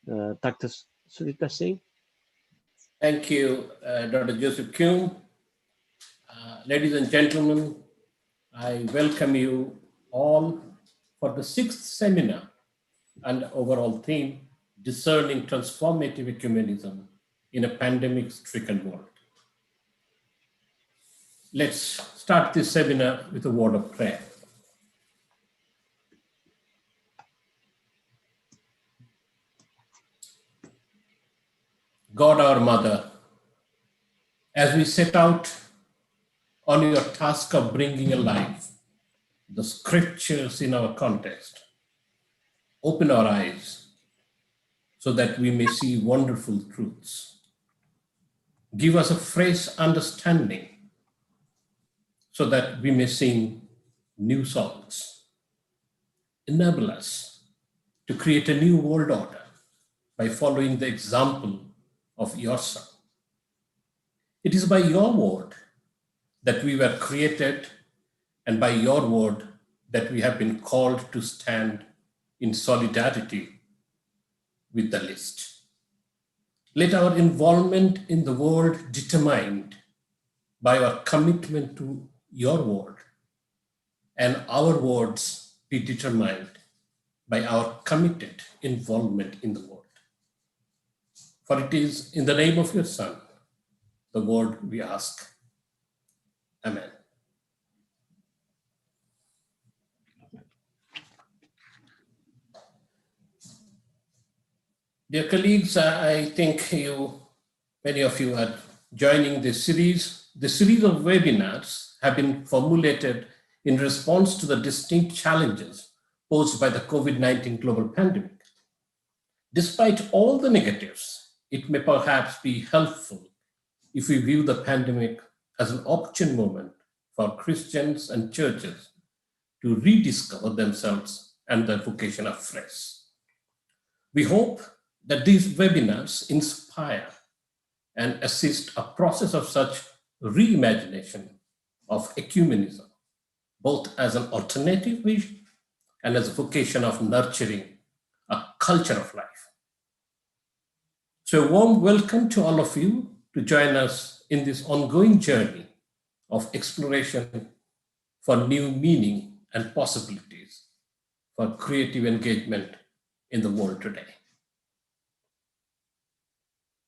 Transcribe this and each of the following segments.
Dr. Surita Singh. Thank you, Dr. Joseph Kuhn. Ladies and gentlemen, I welcome you all for the sixth seminar and overall theme, Discerning Transformative Ecumenism in a Pandemic-Stricken World. Let's start this seminar with a word of prayer. God our Mother, as we set out on your task of bringing alive the scriptures in our context, open our eyes so that we may see wonderful truths. Give us a fresh understanding so that we may sing new songs. Enable us to create a new world order by following the example of your Son. It is by your word that we were created, and by your word that we have been called to stand in solidarity with the least. Let our involvement in the world determined by our commitment to your word, and our words be determined by our committed involvement in the world. For it is in the name of your Son, the word we ask. Amen. Dear colleagues, I think many of you are joining this series. The series of webinars have been formulated in response to the distinct challenges posed by the COVID-19 global pandemic. Despite all the negatives, it may perhaps be helpful if we view the pandemic as an opportune moment for Christians and churches to rediscover themselves and their vocation afresh. We hope that these webinars inspire and assist a process of such reimagination of ecumenism, both as an alternative vision and as a vocation of nurturing a culture of life. So a warm welcome to all of you to join us in this ongoing journey of exploration for new meaning and possibilities for creative engagement in the world today.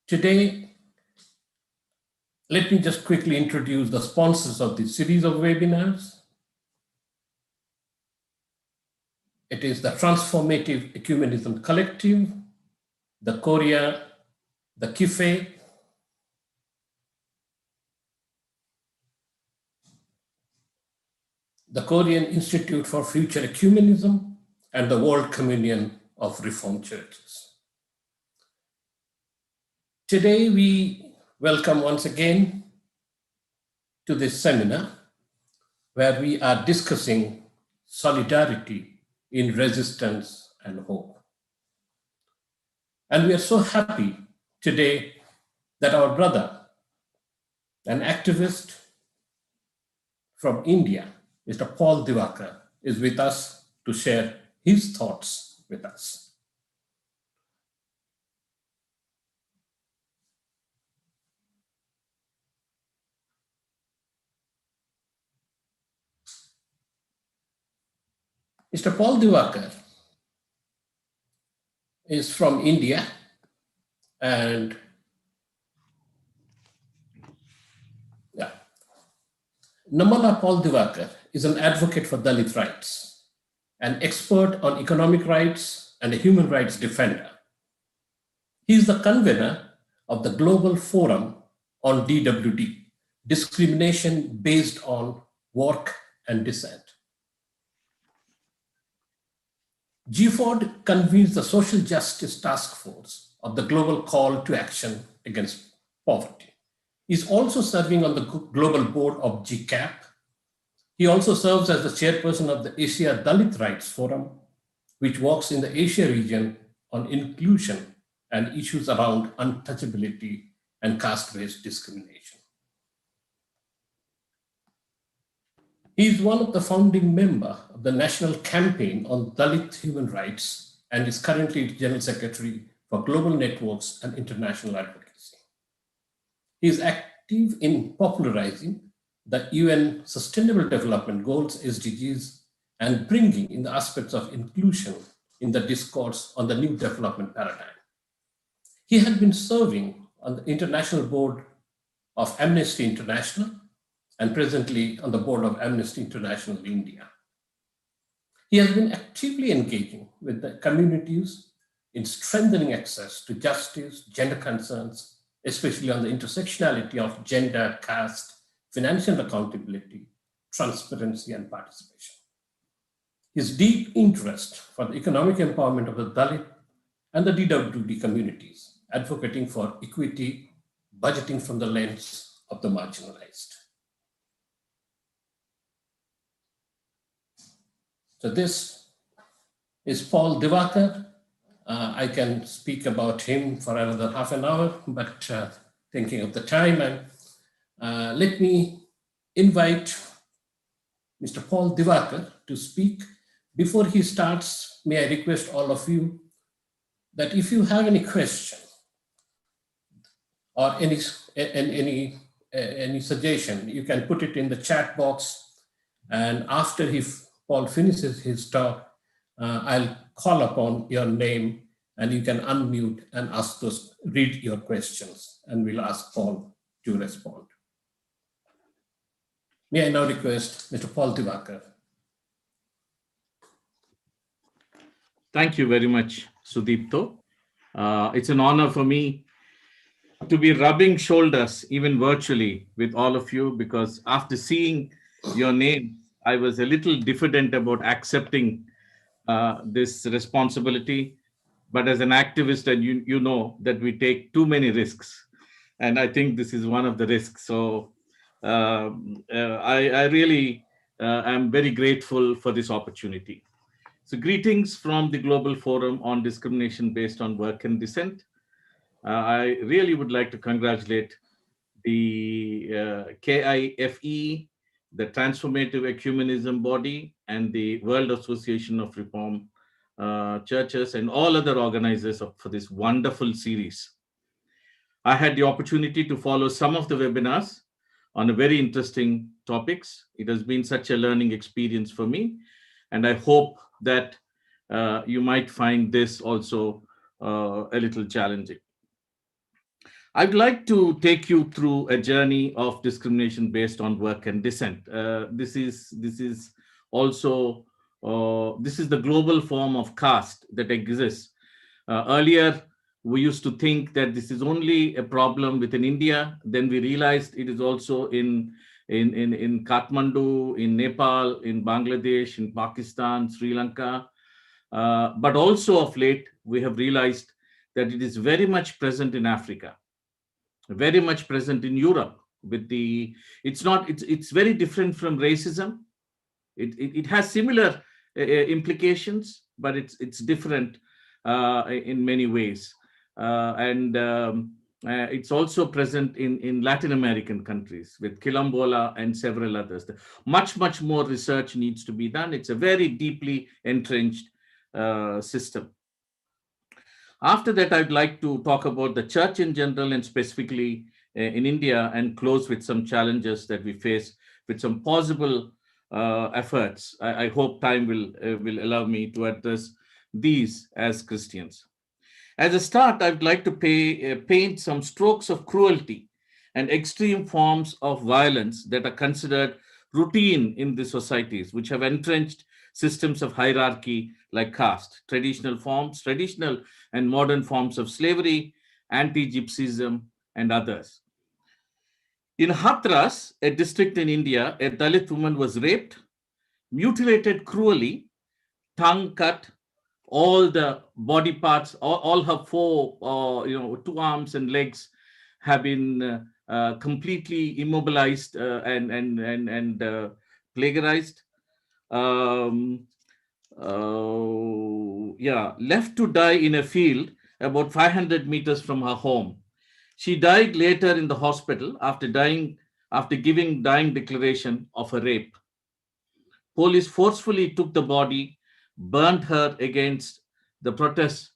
Today, let me just quickly introduce the sponsors of this series of webinars. It is the Transformative Ecumenism Collective, the Korea, the KIFE, the Korean Institute for Future Ecumenism, and the World Communion of Reformed Churches. Today, we welcome once again to this seminar where we are discussing solidarity in resistance and hope. And we are so happy today that our brother, an activist from India, Mr. Paul Divakar, is with us to share his thoughts with us. Mr. Paul Divakar is from India, and Namala Paul Divakar is an advocate for Dalit rights, an expert on economic rights, and a human rights defender. He is the convener of the Global Forum on DWD, discrimination based on work and descent. GFORD convenes the Social Justice Task Force of the Global Call to Action Against Poverty. He's also serving on the Global Board of GCAP. He also serves as the chairperson of the Asia Dalit Rights Forum, which works in the Asia region on inclusion and issues around untouchability and caste-based discrimination. He is one of the founding members of the National Campaign on Dalit Human Rights and is currently General Secretary for global networks and international advocacy. He is active in popularizing the UN Sustainable Development Goals, SDGs, and bringing in the aspects of inclusion in the discourse on the new development paradigm. He had been serving on the international board of Amnesty International and presently on the board of Amnesty International India. He has been actively engaging with the communities in strengthening access to justice, gender concerns, especially on the intersectionality of gender, caste, financial accountability, transparency, and participation. His deep interest for the economic empowerment of the Dalit and the DWD communities, advocating for equity, budgeting from the lens of the marginalized. So this is Paul Divakar. I can speak about him for another half an hour, but thinking of the time, and let me invite Mr. Paul Divakar to speak. Before he starts, may I request all of you that if you have any question or any suggestion, you can put it in the chat box, and after Paul finishes his talk, I'll call upon your name and you can unmute and read your questions, and we'll ask Paul to respond. May I now request Mr. Paul Divakar. Thank you very much, Sudipto. It's an honor for me to be rubbing shoulders, even virtually, with all of you, because after seeing your name, I was a little diffident about accepting this responsibility. But as an activist, and you know that we take too many risks. And I think this is one of the risks. So I really am very grateful for this opportunity. So greetings from the Global Forum on Discrimination Based on Work and Dissent. I really would like to congratulate the KIFE, the Transformative Ecumenism body, and the World Association of Reform Churches, and all other organizers for this wonderful series. I had the opportunity to follow some of the webinars on a very interesting topics. It has been such a learning experience for me, and I hope that you might find this also a little challenging. I'd like to take you through a journey of discrimination based on work and dissent. This is also this is the global form of caste that exists. Earlier, we used to think that this is only a problem within India. Then we realized it is also in Kathmandu, in Nepal, in Bangladesh, in Pakistan, Sri Lanka. But also of late, we have realized that it is very much present in Africa, very much present in Europe. It's very different from racism. It has similar implications, but it's different in many ways. It's also present in Latin American countries with Quilombola and several others. Much more research needs to be done. It's a very deeply entrenched system. After that, I'd like to talk about the church in general and specifically in India, and close with some challenges that we face with some possible efforts. I hope time will allow me to address these as Christians. As a start, I'd like to paint some strokes of cruelty and extreme forms of violence that are considered routine in the societies which have entrenched systems of hierarchy like caste, traditional and modern forms of slavery, anti-Gypsyism, and others. In Hathras, a district in India, a Dalit woman was raped, mutilated cruelly, tongue cut, all the body parts, all her four, 2 arms and legs have been completely immobilized and plagiarized. Left to die in a field about 500 meters from her home. She died later in the hospital after giving dying declaration of a rape. Police forcefully took the body, burnt her against the protest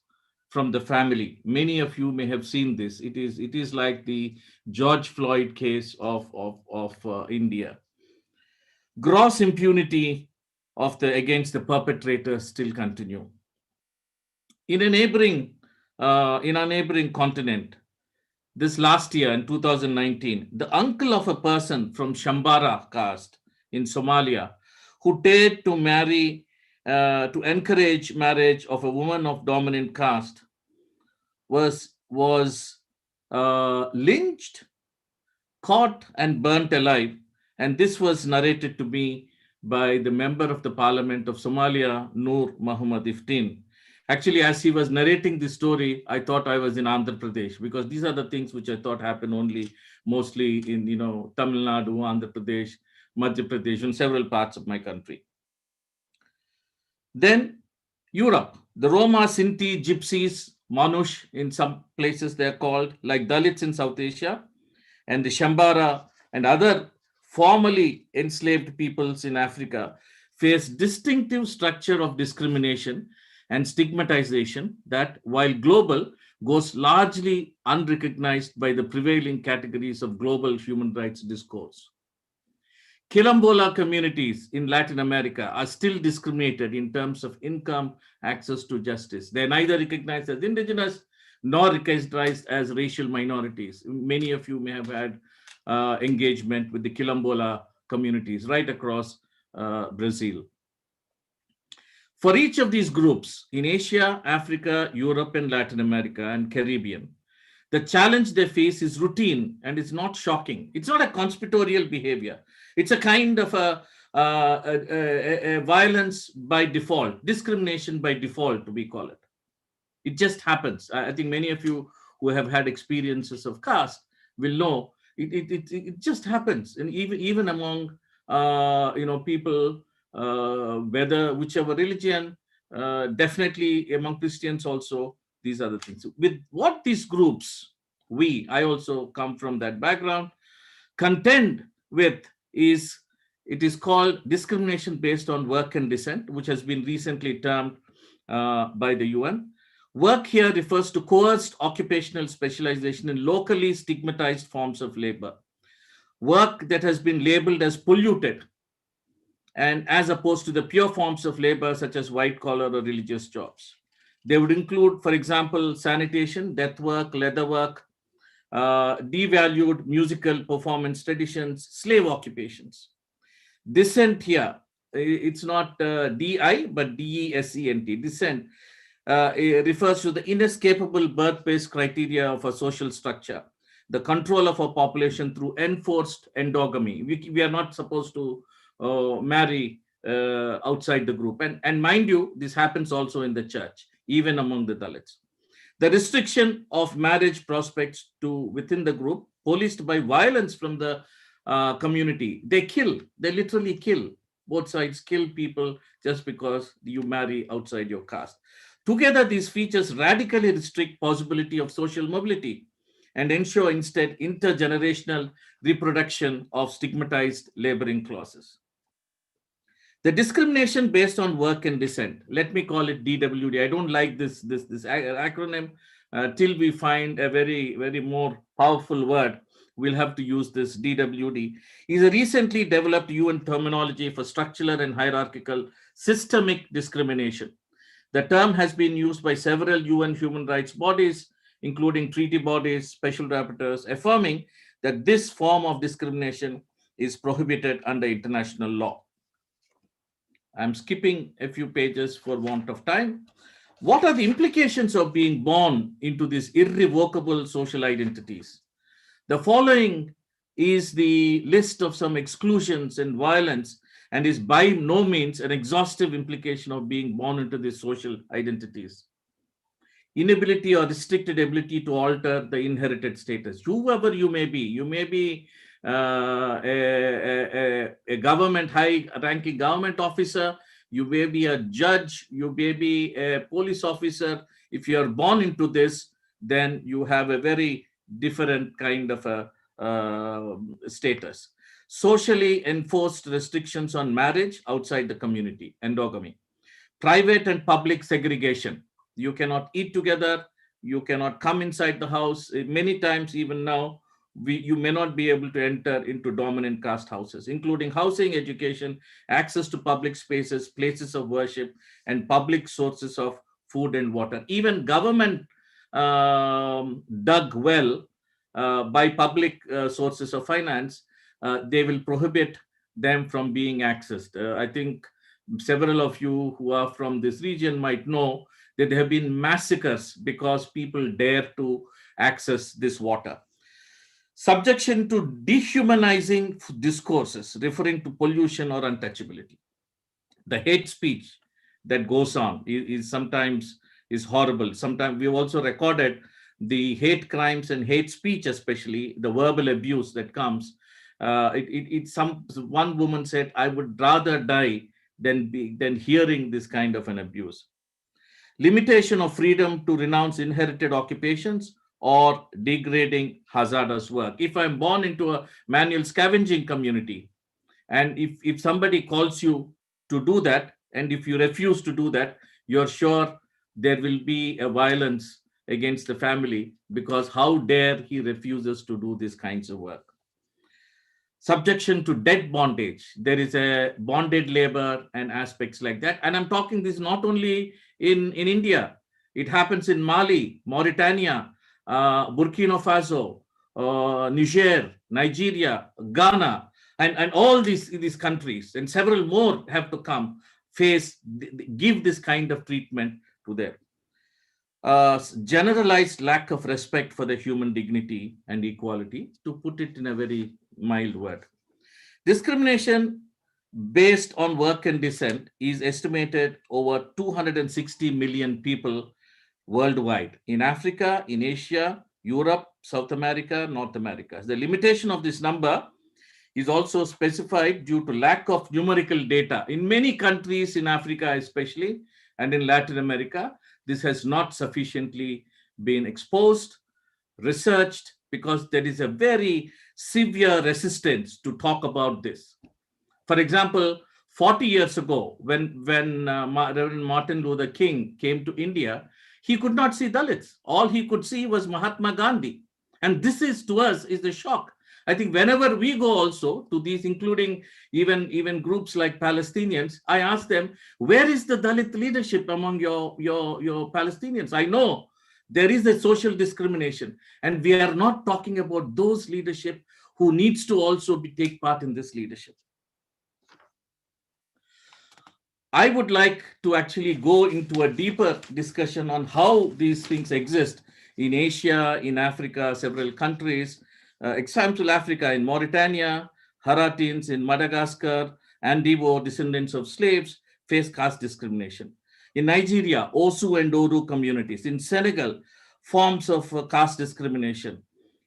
from the family. Many of you may have seen this. It is like the George Floyd case of India. Gross impunity against the perpetrators still continue. In a neighboring continent, this last year in 2019, the uncle of a person from Shambara caste in Somalia who dared to encourage marriage of a woman of dominant caste was lynched, caught, and burnt alive. And this was narrated to me by the member of the parliament of Somalia, Noor Muhammad Iftin. Actually, as he was narrating this story, I thought I was in Andhra Pradesh, because these are the things which I thought happen only mostly in Tamil Nadu, Andhra Pradesh, Madhya Pradesh, and several parts of my country. Then Europe, the Roma, Sinti, Gypsies, Manush, in some places they're called, like Dalits in South Asia, and the Shambara and other formerly enslaved peoples in Africa face distinctive structure of discrimination and stigmatization that, while global, goes largely unrecognized by the prevailing categories of global human rights discourse. Quilombola communities in Latin America are still discriminated in terms of income, access to justice. They're neither recognized as indigenous nor recognized as racial minorities. Many of you may have had engagement with the Quilombola communities right across Brazil. For each of these groups in Asia, Africa, Europe, and Latin America, and Caribbean, the challenge they face is routine and it's not shocking. It's not a conspiratorial behavior. It's a kind of a violence by default, discrimination by default, we call it. It just happens. I think many of you who have had experiences of caste will know it just happens. And even among people, whichever religion, definitely among Christians also, these are the things. With what these groups, I also come from that background, contend with it is called discrimination based on work and descent, which has been recently termed by the UN. Work here refers to coerced occupational specialization in locally stigmatized forms of labor. Work that has been labeled as polluted, and as opposed to the pure forms of labor such as white collar or religious jobs. They would include, for example, sanitation, death work, leather work, devalued musical performance traditions, slave occupations. Dissent here, it's not DI, but DESENT. Dissent it refers to the inescapable birth-based criteria of a social structure, the control of a population through enforced endogamy. We are not supposed to marry outside the group. And mind you, this happens also in the church, even among the Dalits. The restriction of marriage prospects to within the group, policed by violence from the community. They literally kill. Both sides kill people just because you marry outside your caste. Together, these features radically restrict possibility of social mobility and ensure instead intergenerational reproduction of stigmatized laboring classes. The discrimination based on work and descent, let me call it DWD. I don't like this acronym till we find a very, very more powerful word. We'll have to use this DWD. Is a recently developed UN terminology for structural and hierarchical systemic discrimination. The term has been used by several UN human rights bodies, including treaty bodies, special rapporteurs, affirming that this form of discrimination is prohibited under international law. I'm skipping a few pages for want of time. What are the implications of being born into these irrevocable social identities? The following is the list of some exclusions and violence, and is by no means an exhaustive implication of being born into these social identities. Inability or restricted ability to alter the inherited status. Whoever you may be a government, high-ranking government officer, you may be a judge, you may be a police officer. If you are born into this, then you have a very different kind of a status. Socially enforced restrictions on marriage outside the community, endogamy. Private and public segregation. You cannot eat together. You cannot come inside the house. Many times, even now, you may not be able to enter into dominant caste houses, including housing, education, access to public spaces, places of worship, and public sources of food and water. Even government dug well by public sources of finance, they will prohibit them from being accessed. I think several of you who are from this region might know that there have been massacres because people dare to access this water. Subjection to dehumanizing discourses referring to pollution or untouchability. The hate speech that goes on is sometimes is horrible. Sometimes we've also recorded the hate crimes and hate speech, especially the verbal abuse that comes. One woman said, "I would rather die than hearing this kind of an abuse." Limitation of freedom to renounce inherited occupations or degrading hazardous work. If I'm born into a manual scavenging community, and if somebody calls you to do that, and if you refuse to do that, you're sure there will be a violence against the family, because how dare he refuses to do these kinds of work. Subjection to debt bondage. There is a bonded labor and aspects like that. And I'm talking this not only in India. It happens in Mali, Mauritania, Burkina Faso, Niger, Nigeria, Ghana, and all these countries, and several more have to come, give this kind of treatment to them. Generalized lack of respect for the human dignity and equality, to put it in a very mild word. Discrimination based on work and descent is estimated over 260 million people worldwide, in Africa, in Asia, Europe, South America, North America. The limitation of this number is also specified due to lack of numerical data. In many countries, in Africa especially, and in Latin America, this has not sufficiently been exposed, researched, because there is a very severe resistance to talk about this. For example, 40 years ago, when Reverend Martin Luther King came to India, he could not see Dalits. All he could see was Mahatma Gandhi. And this is, to us, is the shock. I think whenever we go also to these, including even groups like Palestinians, I ask them, where is the Dalit leadership among your Palestinians? I know there is a social discrimination, and we are not talking about those leadership who needs to also take part in this leadership. I would like to actually go into a deeper discussion on how these things exist in Asia, in Africa, several countries. Example, Africa, in Mauritania, Haratins in Madagascar, Andivo, descendants of slaves, face caste discrimination. In Nigeria, Osu and Oru communities. In Senegal, forms of caste discrimination.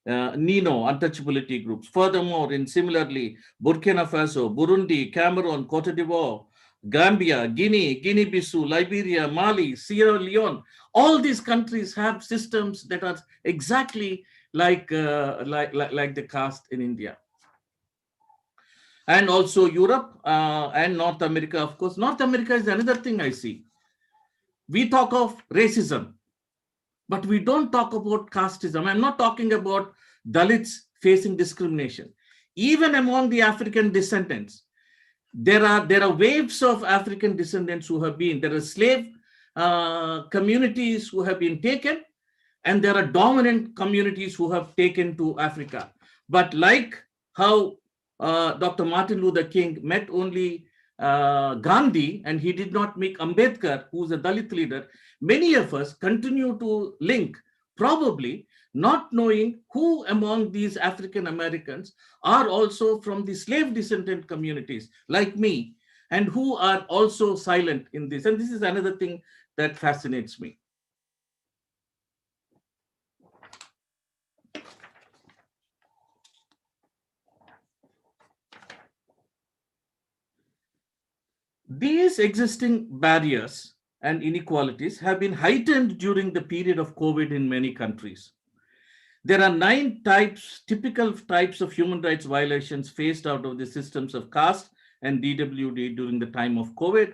Nino, untouchability groups. Furthermore, similarly, Burkina Faso, Burundi, Cameroon, Cote d'Ivoire, Gambia, Guinea, Guinea-Bissau, Liberia, Mali, Sierra Leone, all these countries have systems that are exactly like the caste in India. And also Europe and North America, of course. North America is another thing I see. We talk of racism, but we don't talk about casteism. I'm not talking about Dalits facing discrimination. Even among the African descendants, there are waves of African descendants who have been, there are slave communities who have been taken, and there are dominant communities who have taken to Africa. But like how Dr. Martin Luther King met only Gandhi, and he did not make Ambedkar, who's a Dalit leader, many of us continue to link, probably not knowing who among these African Americans are also from the slave descendant communities like me, and who are also silent in this. And this is another thing that fascinates me. These existing barriers and inequalities have been heightened during the period of COVID in many countries. There are 9 typical types of human rights violations faced out of the systems of caste and DWD during the time of COVID.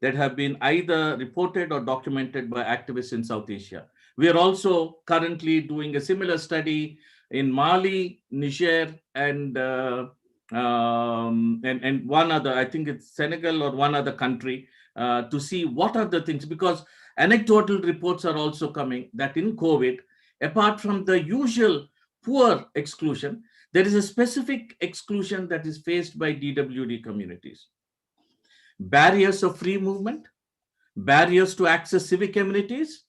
that have been either reported or documented by activists in South Asia. We are also currently doing a similar study in Mali, Niger, and one other, I think it's Senegal or one other country, to see what are the things, because anecdotal reports are also coming that in COVID, apart from the usual poor exclusion, there is a specific exclusion that is faced by DWD communities. Barriers of free movement, barriers to access civic amenities,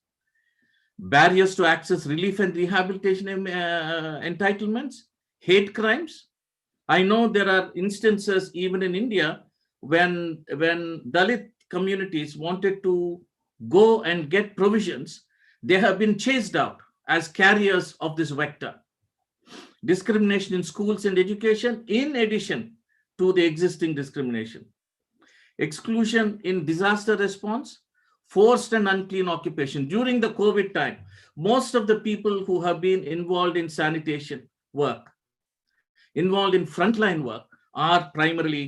barriers to access relief and rehabilitation entitlements, hate crimes. I know there are instances even in India when Dalit communities wanted to go and get provisions, they have been chased out as carriers of this vector. Discrimination in schools and education, in addition to the existing discrimination. Exclusion in disaster response, forced and unclean occupation. During the COVID time, most of the people who have been involved in sanitation work, involved in frontline work, are primarily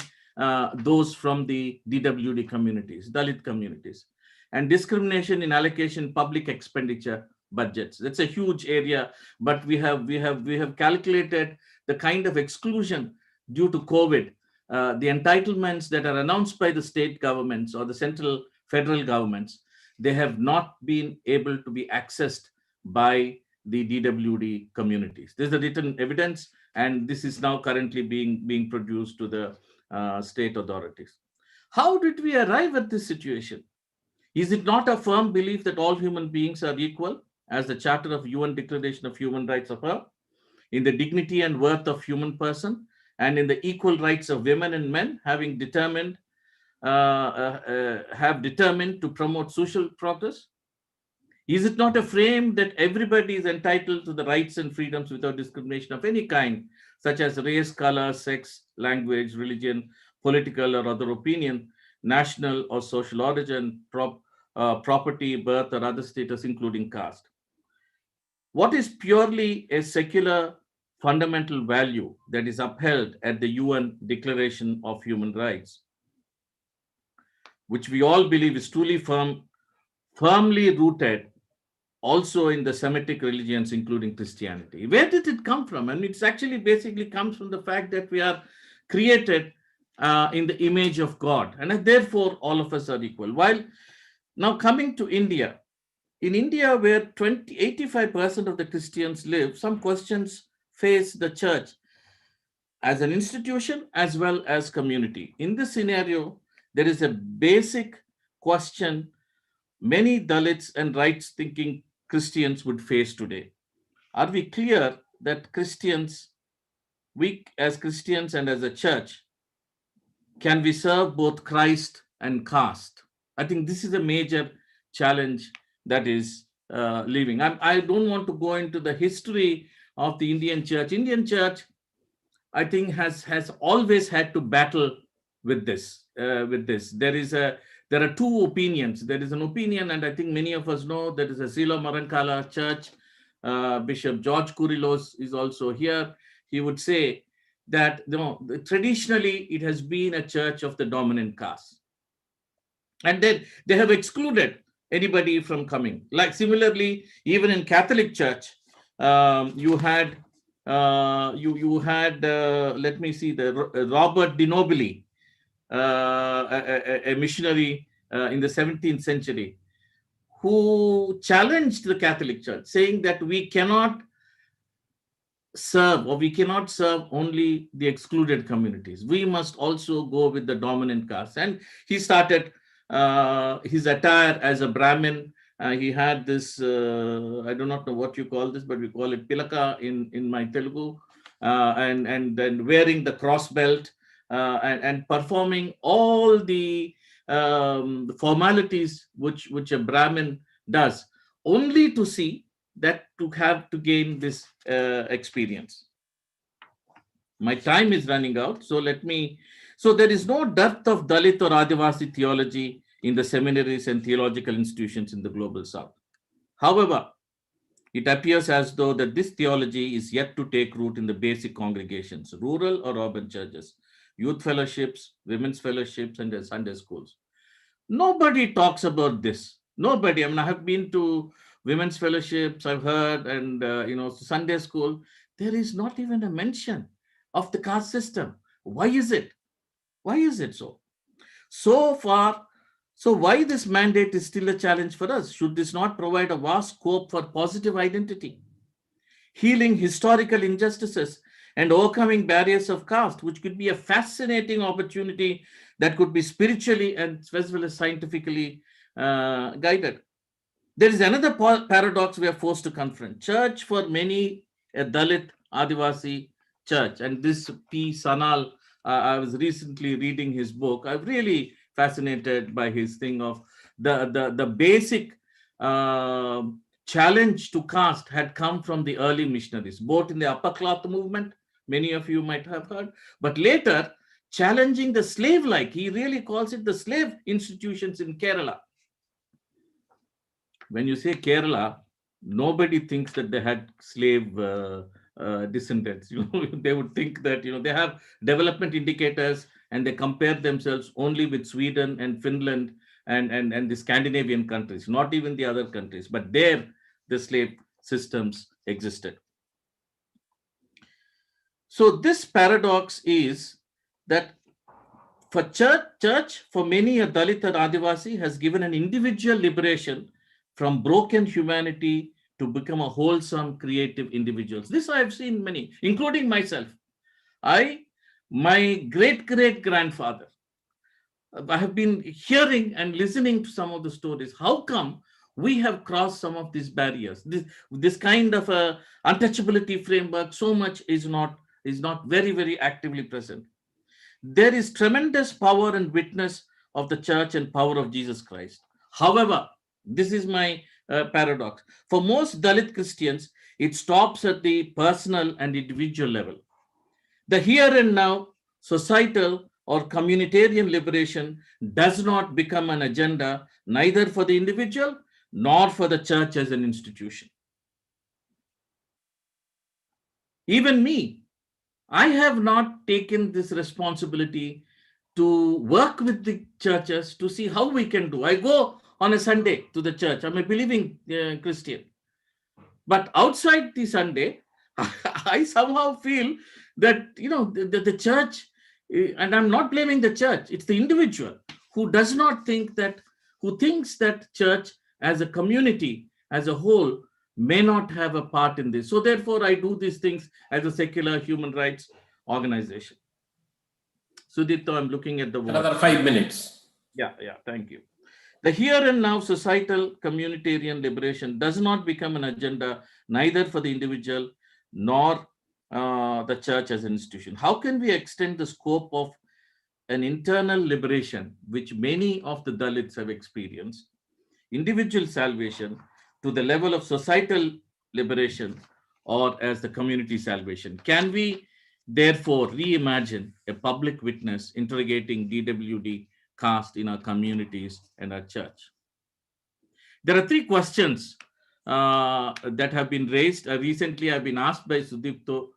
those from the DWD communities, Dalit communities. And discrimination in allocation public expenditure budgets. That's a huge area, but we have calculated the kind of exclusion due to COVID. The entitlements that are announced by the state governments or the central federal governments, they have not been able to be accessed by the DWD communities. There's the written evidence, and this is now currently being produced to the state authorities. How did we arrive at this situation? Is it not a firm belief that all human beings are equal, as the Charter of UN Declaration of Human Rights affirm, in the dignity and worth of human person, and in the equal rights of women and men, have determined to promote social progress? Is it not a frame that everybody is entitled to the rights and freedoms without discrimination of any kind, such as race, color, sex, language, religion, political or other opinion, national or social origin, property, birth, or other status, including caste? What is purely a secular fundamental value that is upheld at the UN Declaration of Human Rights, which we all believe is truly firmly rooted also in the Semitic religions, including Christianity? Where did it come from? And it's actually basically comes from the fact that we are created in the image of God, and therefore all of us are equal. While now coming to India, in India, where 85% of the Christians live, some questions face the church as an institution as well as community. In this scenario, there is a basic question many Dalits and rights-thinking Christians would face today. Are we clear that we as Christians and as a church, can we serve both Christ and caste? I think this is a major challenge that is living. I don't want to go into the history of the Indian church. Indian church, I think, has always had to battle with this. There are two opinions. There is an opinion, and I think many of us know, there is a Silo Marankala church. Bishop George Kurilos is also here. He would say that traditionally it has been a church of the dominant caste, and then they have excluded anybody from coming. Like similarly, even in Catholic Church, you had let me see, the Robert de Nobili, a missionary in the 17th century, who challenged the Catholic Church, saying that we cannot serve only the excluded communities. We must also go with the dominant caste. And he started his attire as a Brahmin. He had this, I do not know what you call this, but we call it pilaka in my Telugu, and then wearing the cross belt, and performing all the formalities which a Brahmin does, only to see that to gain this experience. My time is running out, so there is no dearth of Dalit or Adivasi theology in the seminaries and theological institutions in the global south. However, it appears as though that this theology is yet to take root in the basic congregations, rural or urban churches, youth fellowships, women's fellowships, and Sunday schools. Nobody talks about this. Nobody. I mean, I have been to women's fellowships, I've heard, and Sunday school. There is not even a mention of the caste system. Why is it? Why is it so? So far, so why this mandate is still a challenge for us? Should this not provide a vast scope for positive identity, healing historical injustices, and overcoming barriers of caste, which could be a fascinating opportunity that could be spiritually and as well as scientifically guided? There is another paradox we are forced to confront. Church for many, a Dalit Adivasi church, and this P. Sanal, I was recently reading his book. I'm really fascinated by his thing of the basic challenge to caste had come from the early missionaries, both in the upper cloth movement, many of you might have heard, but later challenging the slave-like, he really calls it the slave institutions in Kerala. When you say Kerala, nobody thinks that they had slave descendants. They would think that they have development indicators and they compare themselves only with Sweden and Finland and the Scandinavian countries, not even the other countries. But there, the slave systems existed. So this paradox is that for church, for many, a Dalit or Adivasi has given an individual liberation from broken humanity to become a wholesome, creative individuals. This I have seen many, including myself. My great-great-grandfather, I have been hearing and listening to some of the stories. How come we have crossed some of these barriers? This kind of a untouchability framework, so much is not very, very actively present. There is tremendous power and witness of the church and power of Jesus Christ. However, this is my paradox. For most Dalit Christians, it stops at the personal and individual level. The here and now, societal or communitarian liberation does not become an agenda, neither for the individual nor for the church as an institution. Even me, I have not taken this responsibility to work with the churches to see how we can do. I go on a Sunday to the church. I'm a believing Christian. But outside the Sunday, I somehow feel that, the church, and I'm not blaming the church, it's the individual who does not think that, who thinks that church as a community, as a whole, may not have a part in this. So therefore, I do these things as a secular human rights organization. Sudipto, I'm looking at the word. Another 5 minutes. Yeah, thank you. The here and now societal communitarian liberation does not become an agenda, neither for the individual nor the church as an institution. How can we extend the scope of an internal liberation, which many of the Dalits have experienced, individual salvation, to the level of societal liberation or as the community salvation? Can we therefore reimagine a public witness interrogating DWD caste in our communities and our church? There are 3 questions that have been raised. Recently, I've been asked by Sudipto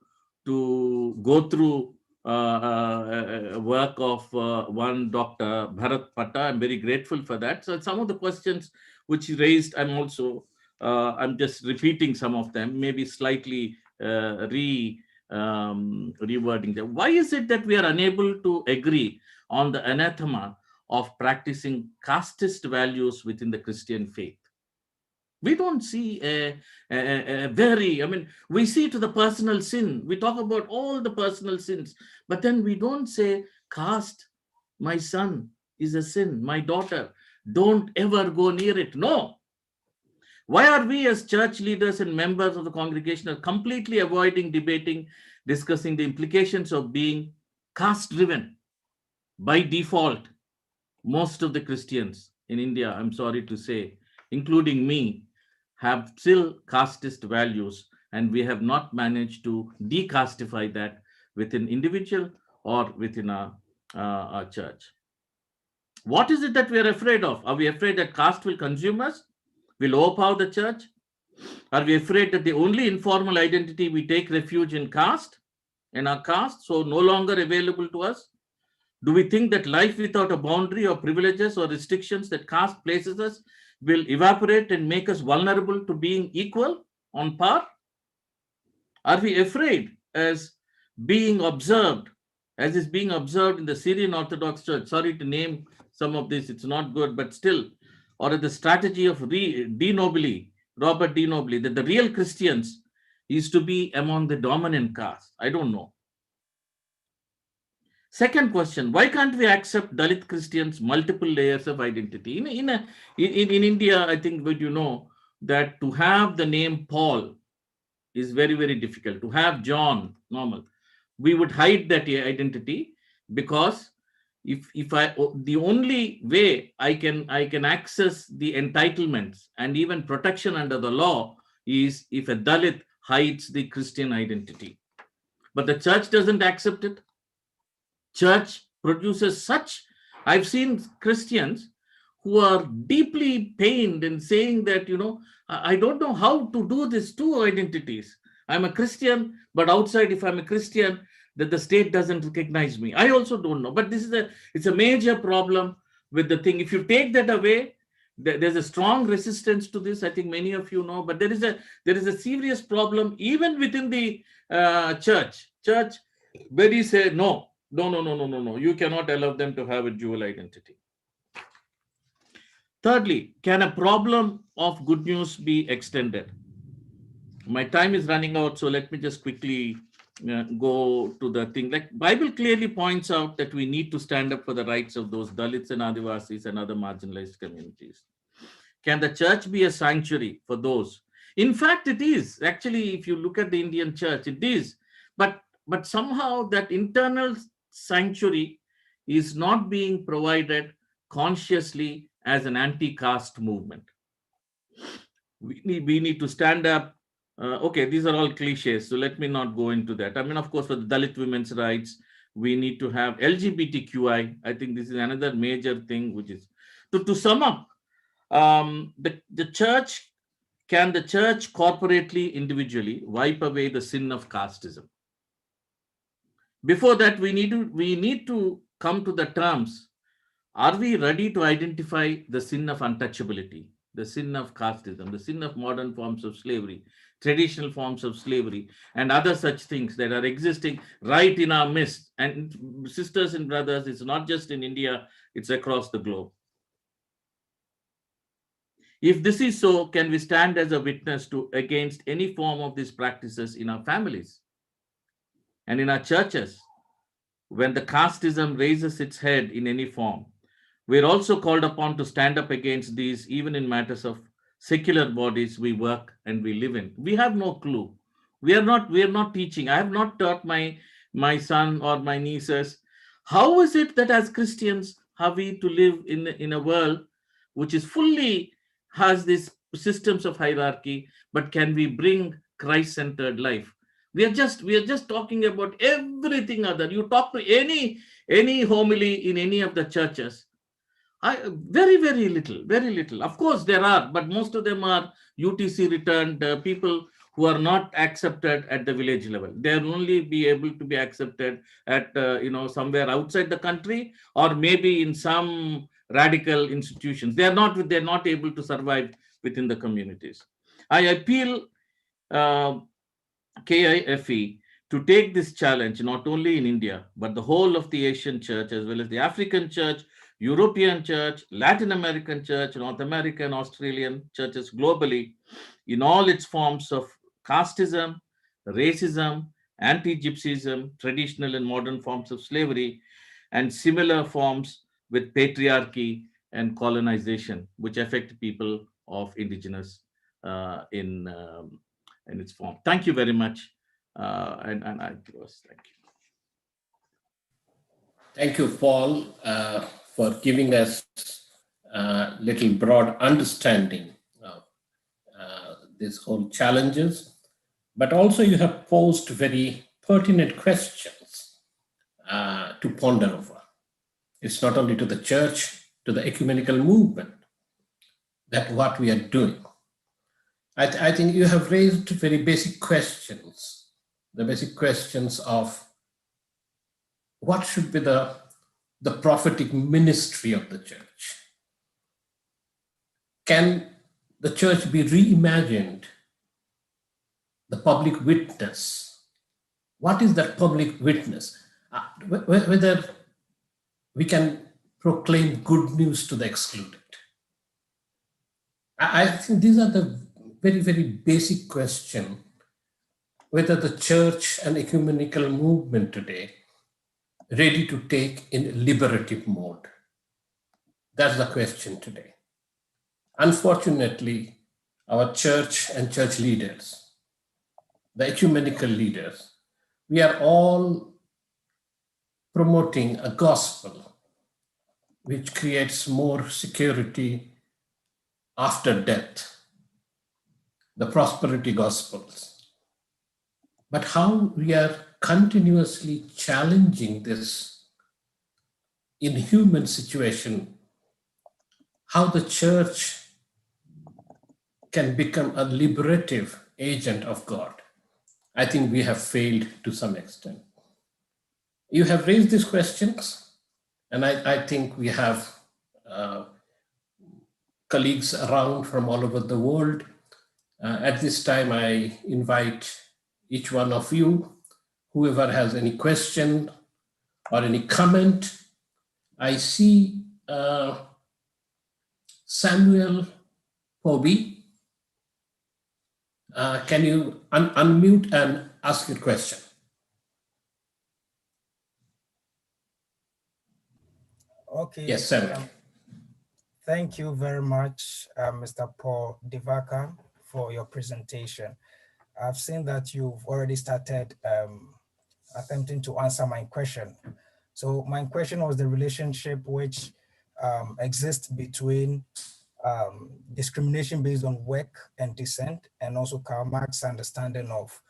to go through work of one Dr. Bharat Patta. I'm very grateful for that. So some of the questions which he raised, I'm just repeating some of them, maybe slightly rewording them. Why is it that we are unable to agree on the anathema of practicing casteist values within the Christian faith? We don't see we see to the personal sin. We talk about all the personal sins, but then we don't say caste, my son is a sin, my daughter, don't ever go near it. No. Why are we as church leaders and members of the congregation are completely avoiding debating, discussing the implications of being caste driven? By default, most of the Christians in India, I'm sorry to say, including me, have still casteist values, and we have not managed to decastify that within individual or within our church. What is it that we are afraid of? Are we afraid that caste will consume us, will overpower the church? Are we afraid that the only informal identity we take refuge in caste, in our caste, so no longer available to us? Do we think that life without a boundary or privileges or restrictions that caste places us will evaporate and make us vulnerable to being equal on par? Are we afraid as being observed, as is being observed in the Syrian Orthodox Church? Sorry to name some of this, it's not good, but still, or the strategy of De Nobili, Robert De Nobili, that the real Christians is to be among the dominant caste. I don't know. Second question, why can't we accept Dalit Christians multiple layers of identity? In India, I think what you know, that to have the name Paul is very, very difficult. To have John, normal. We would hide that identity because if I, the only way I can access the entitlements and even protection under the law is if a Dalit hides the Christian identity. But the church doesn't accept it. Church produces such, I've seen Christians who are deeply pained and saying that, you know, I don't know how to do these two identities. I'm a Christian, but outside, if I'm a Christian, that the state doesn't recognize me. I also don't know. But this is it's a major problem with the thing. If you take that away, there's a strong resistance to this. I think many of you know, but there is a serious problem even within the church. Church, very say no. You cannot allow them to have a dual identity. Thirdly, can a problem of good news be extended? My time is running out, so let me just quickly go to the thing. Like Bible clearly points out that we need to stand up for the rights of those Dalits and Adivasis and other marginalized communities. Can the church be a sanctuary for those? In fact, it is. Actually, if you look at the Indian church, it is. But somehow that internal sanctuary is not being provided consciously as an anti-caste movement. We need to stand up. Okay, these are all cliches, so let me not go into that. I mean, of course, for the Dalit women's rights, we need to have LGBTQI. I think this is another major thing, which is to sum up, the church, can the church corporately, individually wipe away the sin of casteism? Before that, we need to come to the terms. Are we ready to identify the sin of untouchability, the sin of casteism, the sin of modern forms of slavery, traditional forms of slavery, and other such things that are existing right in our midst? And sisters and brothers, it's not just in India, it's across the globe. If this is so, can we stand as a witness against any form of these practices in our families and in our churches? When the casteism raises its head in any form, we're also called upon to stand up against these, even in matters of secular bodies we work and we live in. We have no clue. We are not teaching. I have not taught my son or my nieces. How is it that as Christians have we to live in a world which is fully has these systems of hierarchy, but can we bring Christ-centered life? We are just talking about everything other. You talk to any homily in any of the churches, very little. Of course there are, but most of them are UTC returned people who are not accepted at the village level. They'll only be able to be accepted at somewhere outside the country, or maybe in some radical institutions. They're not able to survive within the communities. I appeal KIFE to take this challenge not only in India, but the whole of the Asian church, as well as the African church, European church, Latin American church, North American, Australian churches globally, in all its forms of casteism, racism, anti-Gypsyism, traditional and modern forms of slavery, and similar forms with patriarchy and colonization, which affect people of indigenous in its form. Thank you very much. And I close. Thank you. Thank you, Paul, for giving us a little broad understanding of these whole challenges. But also you have posed very pertinent questions to ponder over. It's not only to the church, to the ecumenical movement, that what we are doing. I think you have raised very basic questions, the basic questions of what should be the the prophetic ministry of the church? Can the church be reimagined? The public witness. What is that public witness? Whether we can proclaim good news to the excluded. I think these are the very, very basic question, whether the church and ecumenical movement today ready to take in liberative mode. That's the question today. Unfortunately, our church and church leaders, the ecumenical leaders, we are all promoting a gospel which creates more security after death, the prosperity gospels. But how we are continuously challenging this inhuman situation, how the church can become a liberative agent of God. I think we have failed to some extent. You have raised these questions, and I think we have colleagues around from all over the world. At this time, I invite each one of you, whoever has any question or any comment. I see Samuel Poby. Can you unmute and ask your question? Okay. Yes, Samuel. Thank you very much, Mr. Paul Divaka, for your presentation. I've seen that you've already started attempting to answer my question. So my question was the relationship which exists between discrimination based on work and descent, and also Karl Marx's understanding of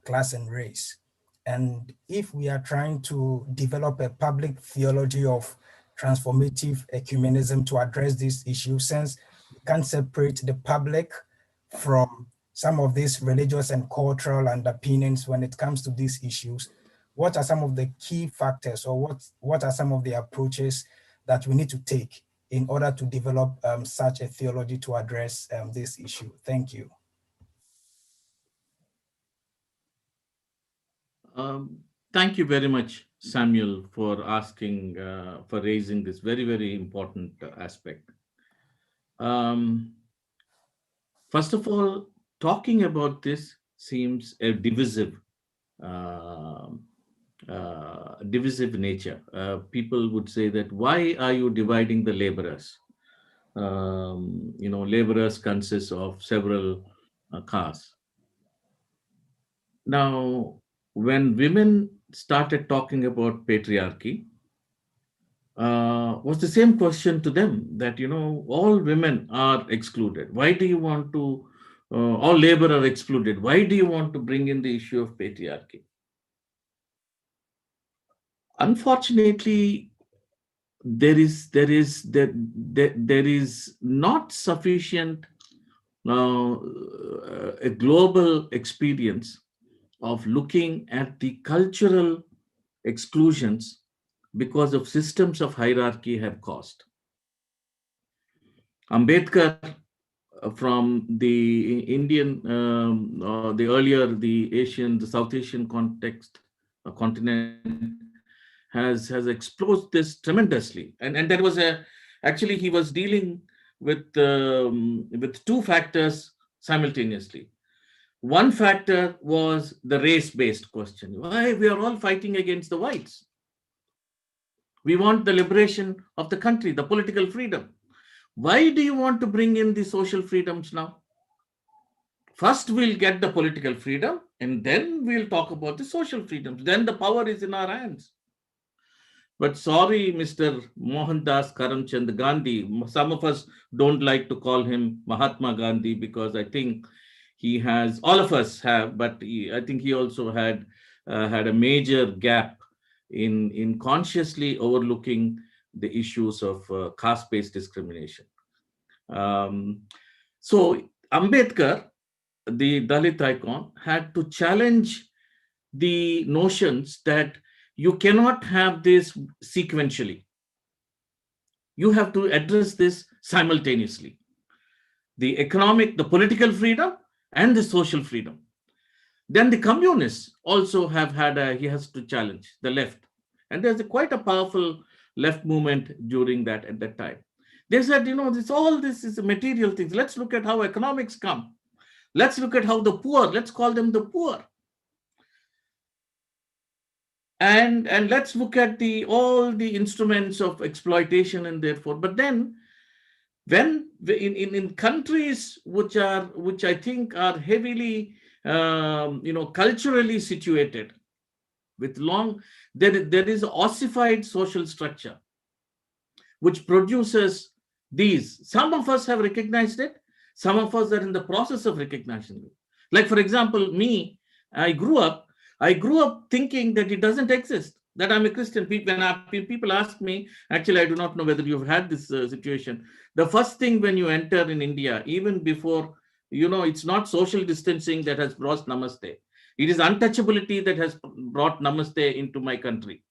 class and race. And if we are trying to develop a public theology of transformative ecumenism to address this issue, since we can't separate the public from some of these religious and cultural underpinnings when it comes to these issues, what are some of the key factors, or what are some of the approaches that we need to take in order to develop such a theology to address this issue? Thank you. Thank you very much, Samuel, for asking, for raising this very, very important aspect. First of all, talking about this seems a divisive nature. People would say that, why are you dividing the laborers? Laborers consist of several castes. Now, when women started talking about patriarchy, was the same question to them, that, all women are excluded. Why do you want to, all labor are excluded. Why do you want to bring in the issue of patriarchy? Unfortunately, there is not sufficient a global experience of looking at the cultural exclusions because of systems of hierarchy have caused. Ambedkar, from the Indian, the South Asian context, continent, has exposed this tremendously, and that was actually he was dealing with two factors simultaneously. One factor was the race-based question. Why we are all fighting against the whites? We want the liberation of the country, the political freedom. Why do you want to bring in the social freedoms now? First, we'll get the political freedom, and then we'll talk about the social freedoms. Then the power is in our hands. But sorry, Mr. Mohandas Karamchand Gandhi, some of us don't like to call him Mahatma Gandhi, because I think he has, all of us have, but I think he also had a major gap in consciously overlooking the issues of caste-based discrimination. So Ambedkar, the Dalit icon, had to challenge the notions that you cannot have this sequentially. You have to address this simultaneously. The economic, the political freedom and the social freedom. Then the communists also have had he has to challenge the left. And there's quite a powerful left movement during that at that time. They said, this is material things. Let's look at how economics come. Let's look at how the poor, let's call them the poor. And let's look at all the instruments of exploitation and therefore, but then when in countries which I think are heavily culturally situated with there is an ossified social structure which produces these. Some of us have recognized it, some of us are in the process of recognizing it. Like, for example, me, I grew up thinking that it doesn't exist, that I'm a Christian. When people ask me, actually, I do not know whether you've had this situation. The first thing when you enter in India, even before, it's not social distancing that has brought Namaste. It is untouchability that has brought Namaste into my country.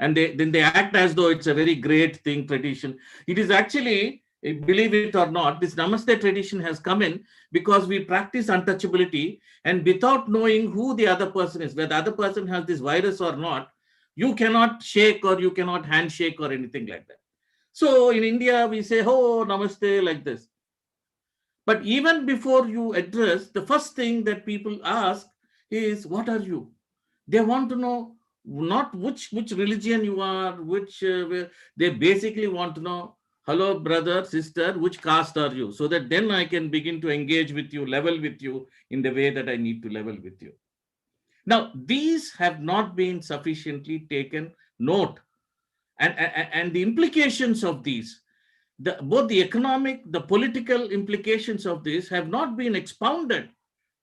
And then they act as though it's a very great thing, tradition. It is actually, believe it or not, this Namaste tradition has come in because we practice untouchability, and without knowing who the other person is, whether the other person has this virus or not, you cannot shake or you cannot handshake or anything like that. So in India, we say, oh, Namaste, like this. But even before you address, the first thing that people ask is, what are you? They want to know not which religion you are, they basically want to know, hello, brother, sister, which caste are you? So that then I can begin to engage with you, level with you in the way that I need to level with you. Now, these have not been sufficiently taken note. And the implications of these, both the economic, the political implications of this have not been expounded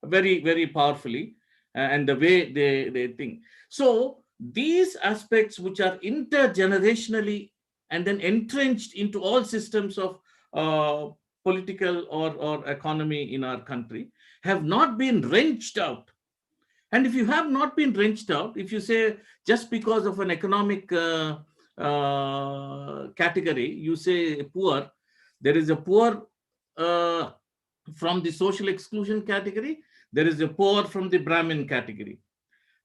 very, very powerfully, and the way they think. So these aspects which are intergenerationally and then entrenched into all systems of political or economy in our country have not been wrenched out. And if you have not been wrenched out, if you say just because of an economic category, you say poor, there is a poor from the social exclusion category, there is a poor from the Brahmin category.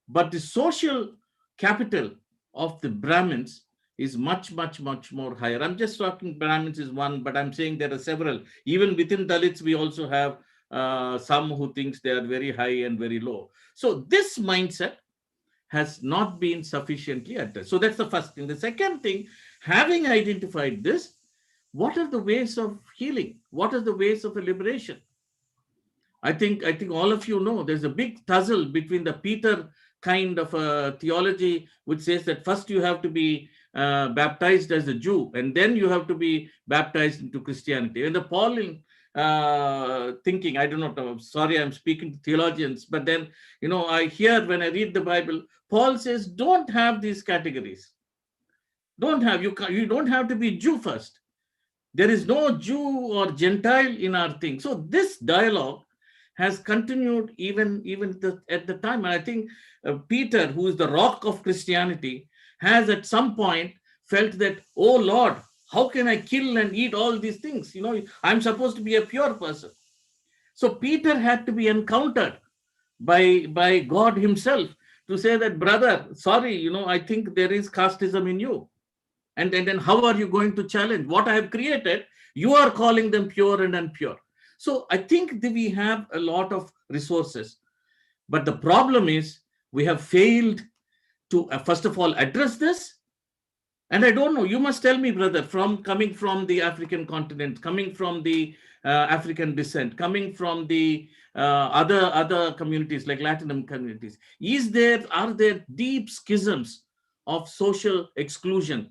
But the social capital of the Brahmins is much, much, much more higher. I'm just talking Brahmins is one, but I'm saying there are several. Even within Dalits, we also have some who thinks they are very high and very low. So this mindset has not been sufficiently addressed. So that's the first thing. The second thing, having identified this, what are the ways of healing? What are the ways of liberation? I think all of you know there's a big tussle between the Peter kind of a theology, which says that first you have to be baptized as a Jew, and then you have to be baptized into Christianity. And the Pauline thinking, I don't know, sorry, I'm speaking to theologians, but then, I hear when I read the Bible, Paul says, don't have these categories. You don't have to be Jew first. There is no Jew or Gentile in our thing. So this dialogue has continued even at the time. And I think Peter, who is the rock of Christianity, has at some point felt that, oh Lord, how can I kill and eat all these things? I'm supposed to be a pure person. So Peter had to be encountered by God himself to say that, brother, sorry, I think there is casteism in you. And then how are you going to challenge what I have created? You are calling them pure and impure. So I think that we have a lot of resources, but the problem is we have failed to first of all address this. And I don't know, you must tell me, brother, coming from the African continent, coming from the African descent, coming from the other communities like Latin communities, are there deep schisms of social exclusion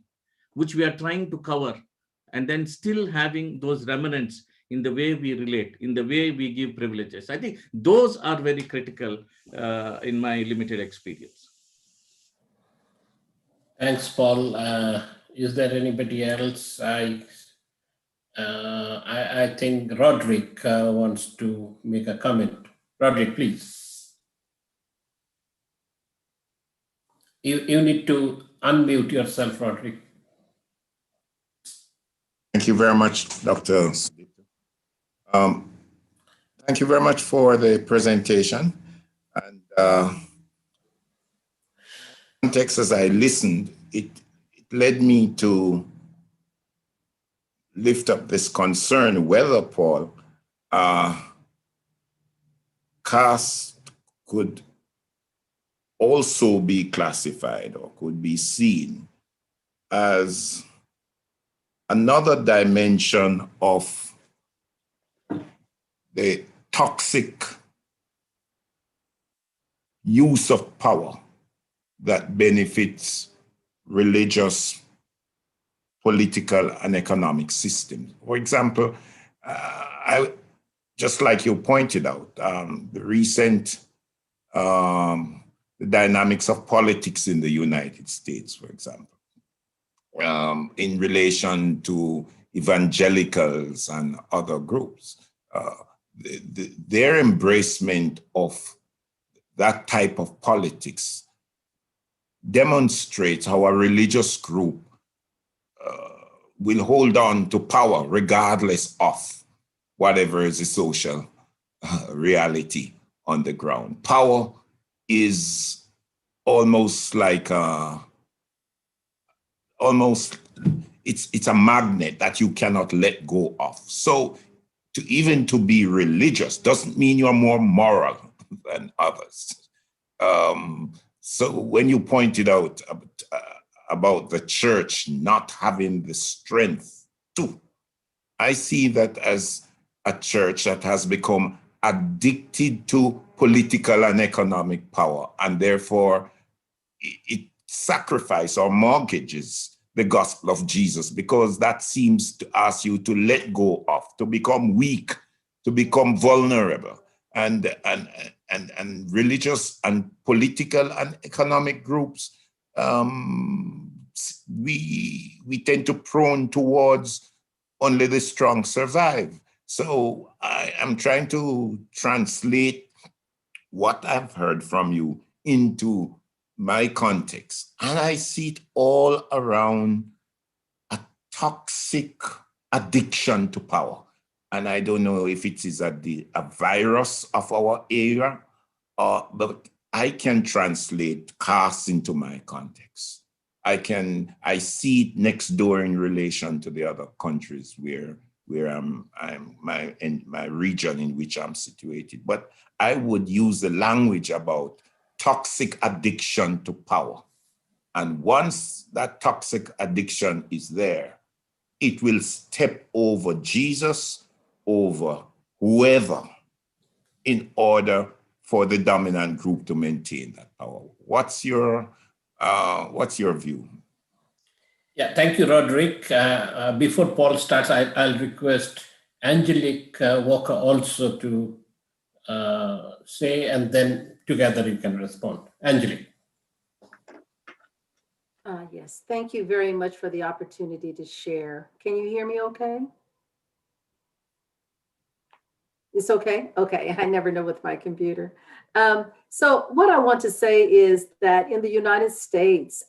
which we are trying to cover, and then still having those remnants in the way we relate, in the way we give privileges? I think those are very critical in my limited experience. Thanks, Paul. Is there anybody else? I think Roderick wants to make a comment. Roderick, please. You need to unmute yourself, Roderick. Thank you very much, Dr. Thank you very much for the presentation. And context, as I listened, it led me to lift up this concern whether, Paul, caste could also be classified or could be seen as another dimension of the toxic use of power that benefits religious, political, and economic systems. For example, just like you pointed out, the recent the dynamics of politics in the United States, for example, in relation to evangelicals and other groups. Their embracement of that type of politics demonstrates how a religious group will hold on to power regardless of whatever is the social reality on the ground. Power is almost like it's a magnet that you cannot let go of. So even to be religious doesn't mean you're more moral than others. So when you pointed out about the church not having the strength to, I see that as a church that has become addicted to political and economic power, and therefore it sacrifices or mortgages the gospel of Jesus, because that seems to ask you to let go of, to become weak, to become vulnerable. And religious and political and economic groups, we tend to prone towards only the strong survive. So I am trying to translate what I've heard from you into my context. And I see it all around a toxic addiction to power. And I don't know if it is a virus of our era, but I can translate caste into my context. I see it next door in relation to the other countries where my region in which I'm situated. But I would use the language about toxic addiction to power. And once that toxic addiction is there, it will step over Jesus, over whoever, in order for the dominant group to maintain that power. What's your view? Yeah, thank you, Roderick. Before Paul starts, I'll request Angelique Walker also to say, and then together you can respond. Angelique. Yes, thank you very much for the opportunity to share. Can you hear me okay? It's okay? Okay, I never know with my computer. So what I want to say is that in the United States,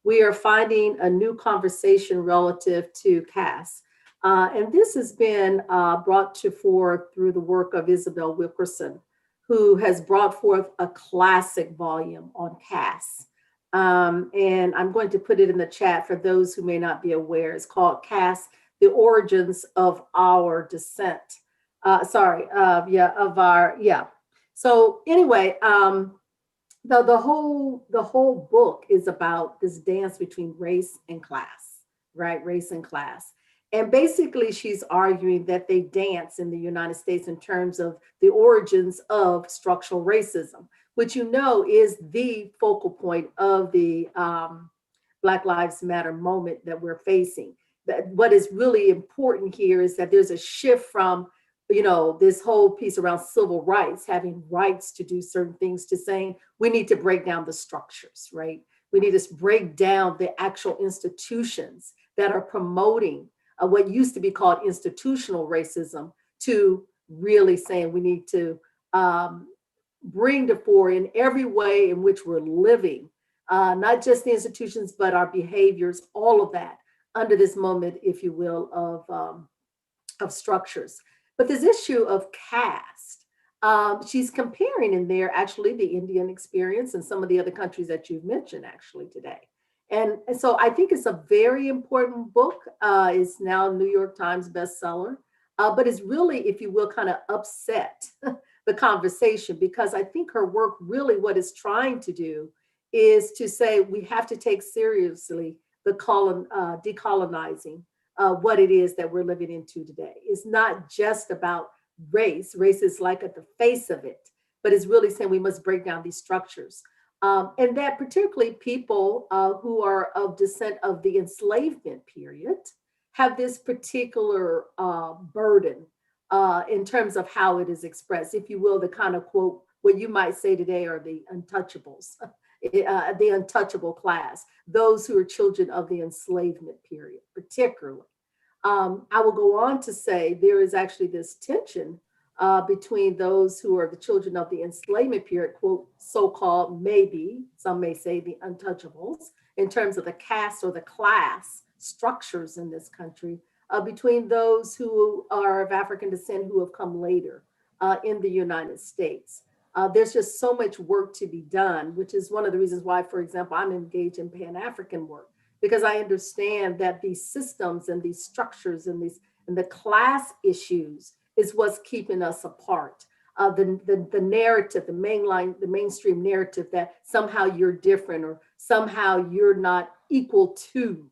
we are finding a new conversation relative to caste. And this has been brought to forth through the work of Isabel Wilkerson, who has brought forth a classic volume on caste. And I'm going to put it in the chat for those who may not be aware. It's called Caste, The Origins of Our Descent. So anyway, the whole book is about this dance between race and class, right? Race and class. And basically she's arguing that they dance in the United States in terms of the origins of structural racism, which you know is the focal point of the Black Lives Matter moment that we're facing. That what is really important here is that there's a shift from, you know, this whole piece around civil rights, having rights to do certain things, to saying we need to break down the structures, right? We need to break down the actual institutions that are promoting what used to be called institutional racism, to really saying we need to bring to fore in every way in which we're living not just the institutions, but our behaviors, all of that under this moment, if you will, of structures. But this issue of caste, she's comparing in there actually the Indian experience and some of the other countries that you've mentioned actually today. And so I think it's a very important book. It's now New York Times bestseller, but it's really, if you will, kind of upset the conversation, because I think her work really what it's trying to do is to say we have to take seriously the decolonizing what it is that we're living into today. It's not just about race. Race is like at the face of it, but it's really saying we must break down these structures. And that particularly people who are of descent of the enslavement period have this particular burden in terms of how it is expressed, if you will, the kind of quote, what you might say today are the untouchables, the untouchable class, those who are children of the enslavement period, particularly. I will go on to say there is actually this tension between those who are the children of the enslavement period, quote, so-called, maybe, some may say the untouchables, in terms of the caste or the class structures in this country, between those who are of African descent who have come later in the United States. There's just so much work to be done, which is one of the reasons why, for example, I'm engaged in Pan-African work, because I understand that these systems and these structures and the class issues is what's keeping us apart. The narrative, the mainstream narrative that somehow you're different or somehow you're not equal to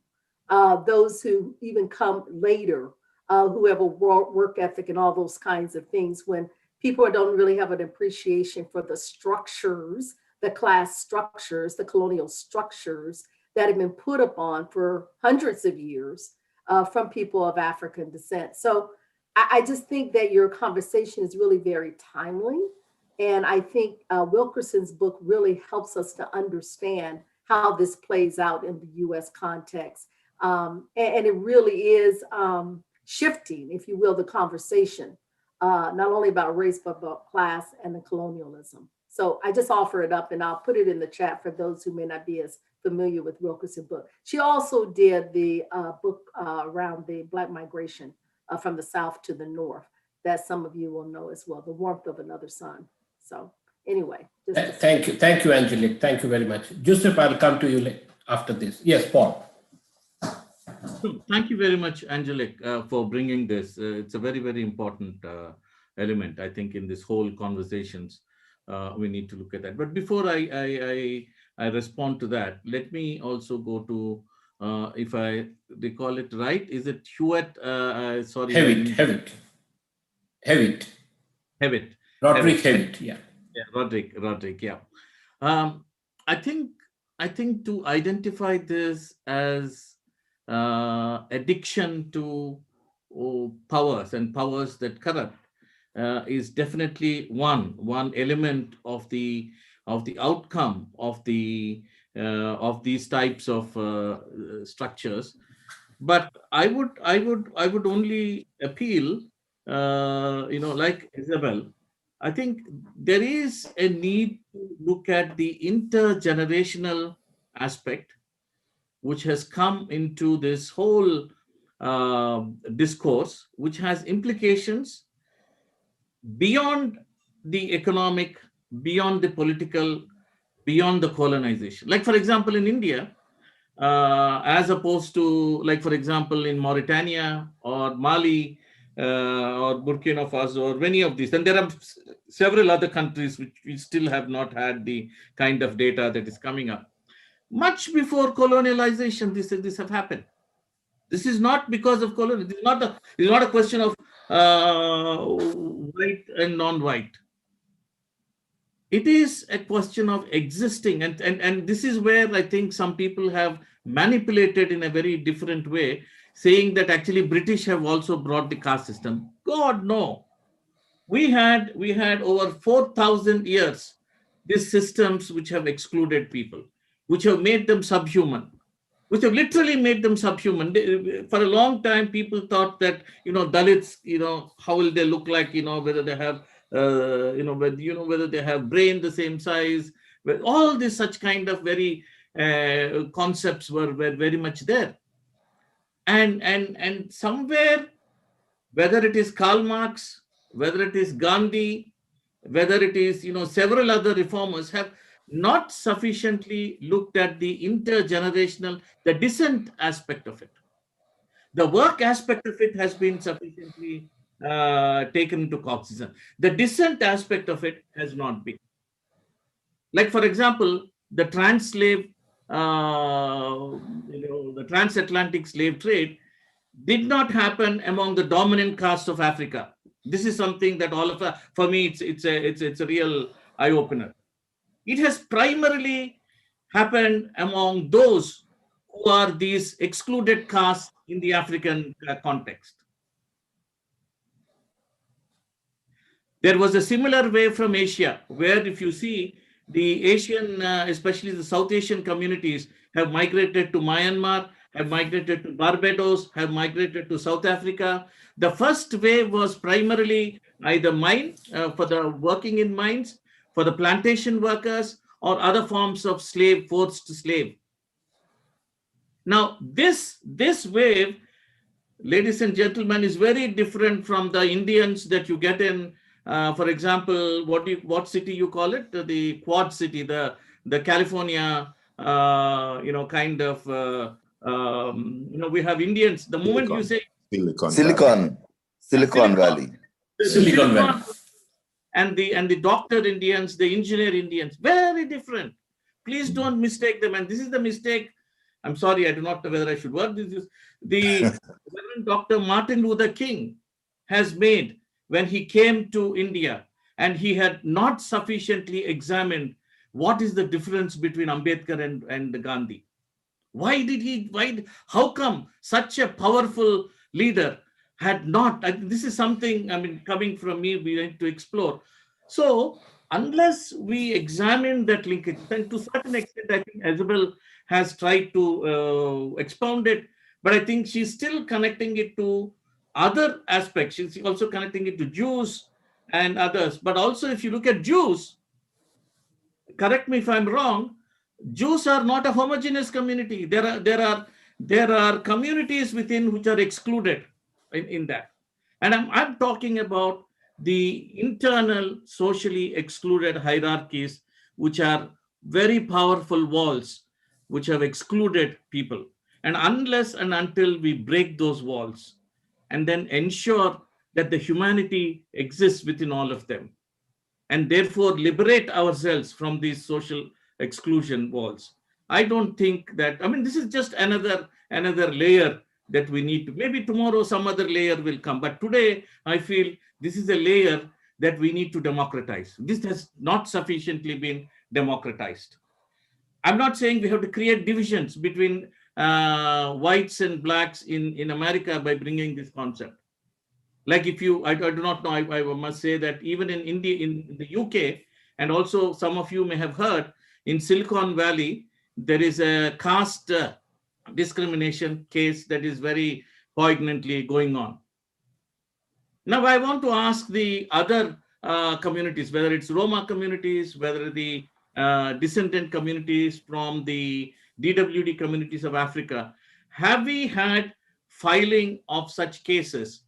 those who even come later, who have a work ethic and all those kinds of things, when people don't really have an appreciation for the structures, the class structures, the colonial structures that have been put upon for hundreds of years from people of African descent. So I just think that your conversation is really very timely. And I think Wilkerson's book really helps us to understand how this plays out in the US context. And it really is shifting, if you will, the conversation, not only about race, but about class and the colonialism. So I just offer it up and I'll put it in the chat for those who may not be as familiar with Wilkerson's book. She also did the book around the Black migration from the South to the North, that some of you will know as well, The Warmth of Another Sun. So anyway. Thank you, Angelique. Thank you very much. Joseph, I'll come to you after this. Yes, Paul. Thank you very much, Angelique, for bringing this. It's a very, very important element, I think, in this whole conversations. We need to look at that. But before I respond to that, let me also go to, if I recall it right, is it Hewitt? Sorry. Hewitt. Roderick Hewitt, yeah. Yeah, Roderick, yeah. I think to identify this as addiction to powers and powers that corrupt is definitely one element of the outcome of these types of structures. But I would only appeal, like Isabel, I think there is a need to look at the intergenerational aspect, which has come into this whole discourse, which has implications beyond the economic, beyond the political, beyond the colonization. Like, for example, in India, as opposed to, like, for example, in Mauritania or Mali or Burkina Faso or many of these, and there are several other countries which we still have not had the kind of data that is coming up. Much before colonialization, this have happened. This is not because of colonialism. It's not a question of white and non-white. It is a question of existing, and this is where I think some people have manipulated in a very different way, saying that actually British have also brought the caste system. God, no. We had over 4,000 years these systems which have excluded people, which have made them subhuman, which have literally made them subhuman. For a long time, people thought that, Dalits, how will they look like, whether they have, whether they have brain the same size, all this such kind of very, concepts were very much there. And somewhere, whether it is Karl Marx, whether it is Gandhi, whether it is, several other reformers have not sufficiently looked at the intergenerational, the dissent aspect of it. The work aspect of it has been sufficiently taken into cognizance. The dissent aspect of it has not been. Like, for example, the the transatlantic slave trade did not happen among the dominant caste of Africa. This is something that all of us, for me, it's a real eye opener. It has primarily happened among those who are these excluded castes in the African context. There was a similar way from Asia, where if you see the Asian, especially the South Asian communities have migrated to Myanmar, have migrated to Barbados, have migrated to South Africa. The first wave was primarily either mine, for the working in mines, for the plantation workers, or other forms of slave, forced slave. Now, this wave, ladies and gentlemen, is very different from the Indians that you get in, for example, what city you call it? The Quad City, the California, kind of, we have Indians. The moment you say Silicon Valley. Silicon Valley. And the doctor Indians, the engineer Indians, very different. Please don't mistake them. And this is the mistake. I'm sorry, I do not know whether I should word this. The Reverend Dr. Martin Luther King has made when he came to India, and he had not sufficiently examined what is the difference between Ambedkar and Gandhi. How come such a powerful leader had not, this is something, coming from me, we need to explore. So unless we examine that linkage, and to a certain extent, I think Isabel has tried to expound it, but I think she's still connecting it to other aspects. She's also connecting it to Jews and others. But also, if you look at Jews, correct me if I'm wrong, Jews are not a homogeneous community. There are communities within which are excluded in that. And I'm talking about the internal socially excluded hierarchies, which are very powerful walls, which have excluded people. And unless and until we break those walls and then ensure that the humanity exists within all of them, and therefore liberate ourselves from these social exclusion walls, I don't think that, this is just another layer that we need to, maybe tomorrow some other layer will come. But today, I feel this is a layer that we need to democratize. This has not sufficiently been democratized. I'm not saying we have to create divisions between whites and blacks in America by bringing this concept. Like I do not know, I must say that even in India, in the UK, and also some of you may have heard, in Silicon Valley, there is a caste discrimination case that is very poignantly going on. Now, I want to ask the other communities, whether it's Roma communities, whether the descendant communities from the DWD communities of Africa, have we had filing of such cases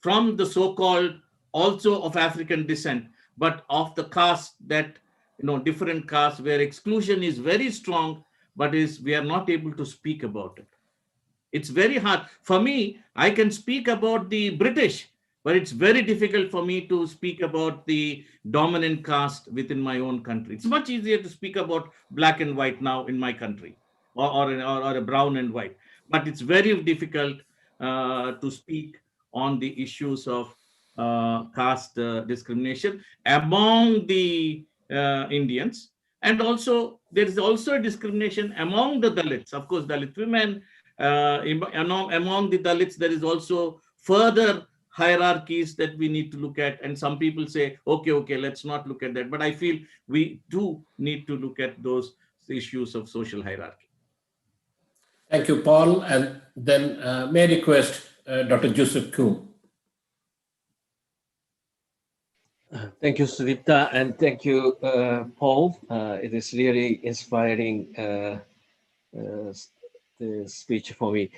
from the so-called also of African descent, but of the caste that, different castes where exclusion is very strong, but we are not able to speak about it. It's very hard. For me, I can speak about the British, but it's very difficult for me to speak about the dominant caste within my own country. It's much easier to speak about black and white now in my country, or a brown and white. But it's very difficult to speak on the issues of caste discrimination among the Indians. And also, there is also a discrimination among the Dalits. Of course, Dalit women, among the Dalits, there is also further hierarchies that we need to look at. And some people say, okay, let's not look at that. But I feel we do need to look at those issues of social hierarchy. Thank you, Paul. And then may I request Dr. Joseph Kuhn. Thank you, Sudipta, and thank you, Paul. It is really inspiring the speech for me.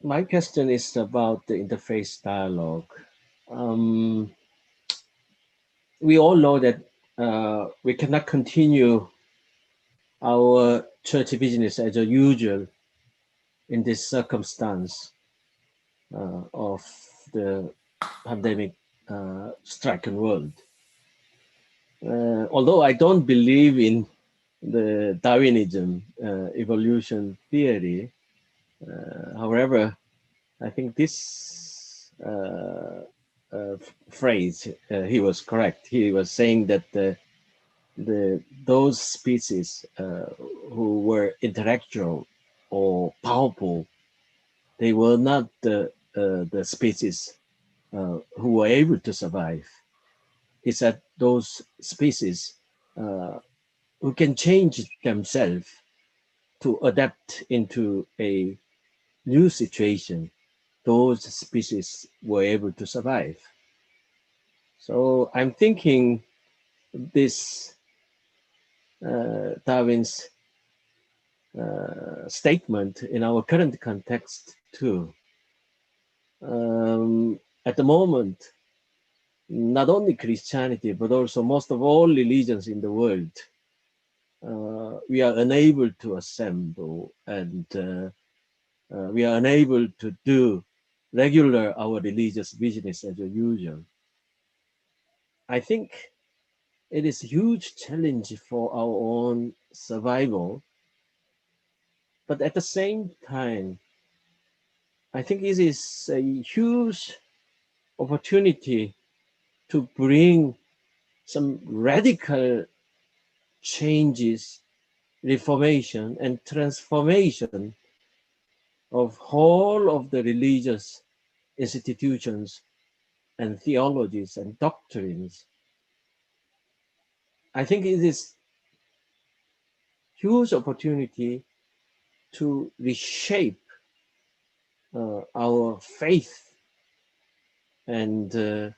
My question is about the interfaith dialogue. We all know that we cannot continue our church business as usual in this circumstance of the pandemic stricken world. Although I don't believe in the Darwinism evolution theory, however, I think this phrase, he was correct. He was saying that those species who were intellectual or powerful, they were not the species who were able to survive. He said those species who can change themselves to adapt into a new situation, those species were able to survive. So I'm thinking this Darwin's statement in our current context too. At the moment, not only Christianity, but also most of all religions in the world, we are unable to assemble, and we are unable to do regular our religious business as usual. I think it is a huge challenge for our own survival, but at the same time, I think it is a huge opportunity to bring some radical changes, reformation, and transformation of whole of the religious institutions and theologies and doctrines. I think it is huge opportunity to reshape our faith and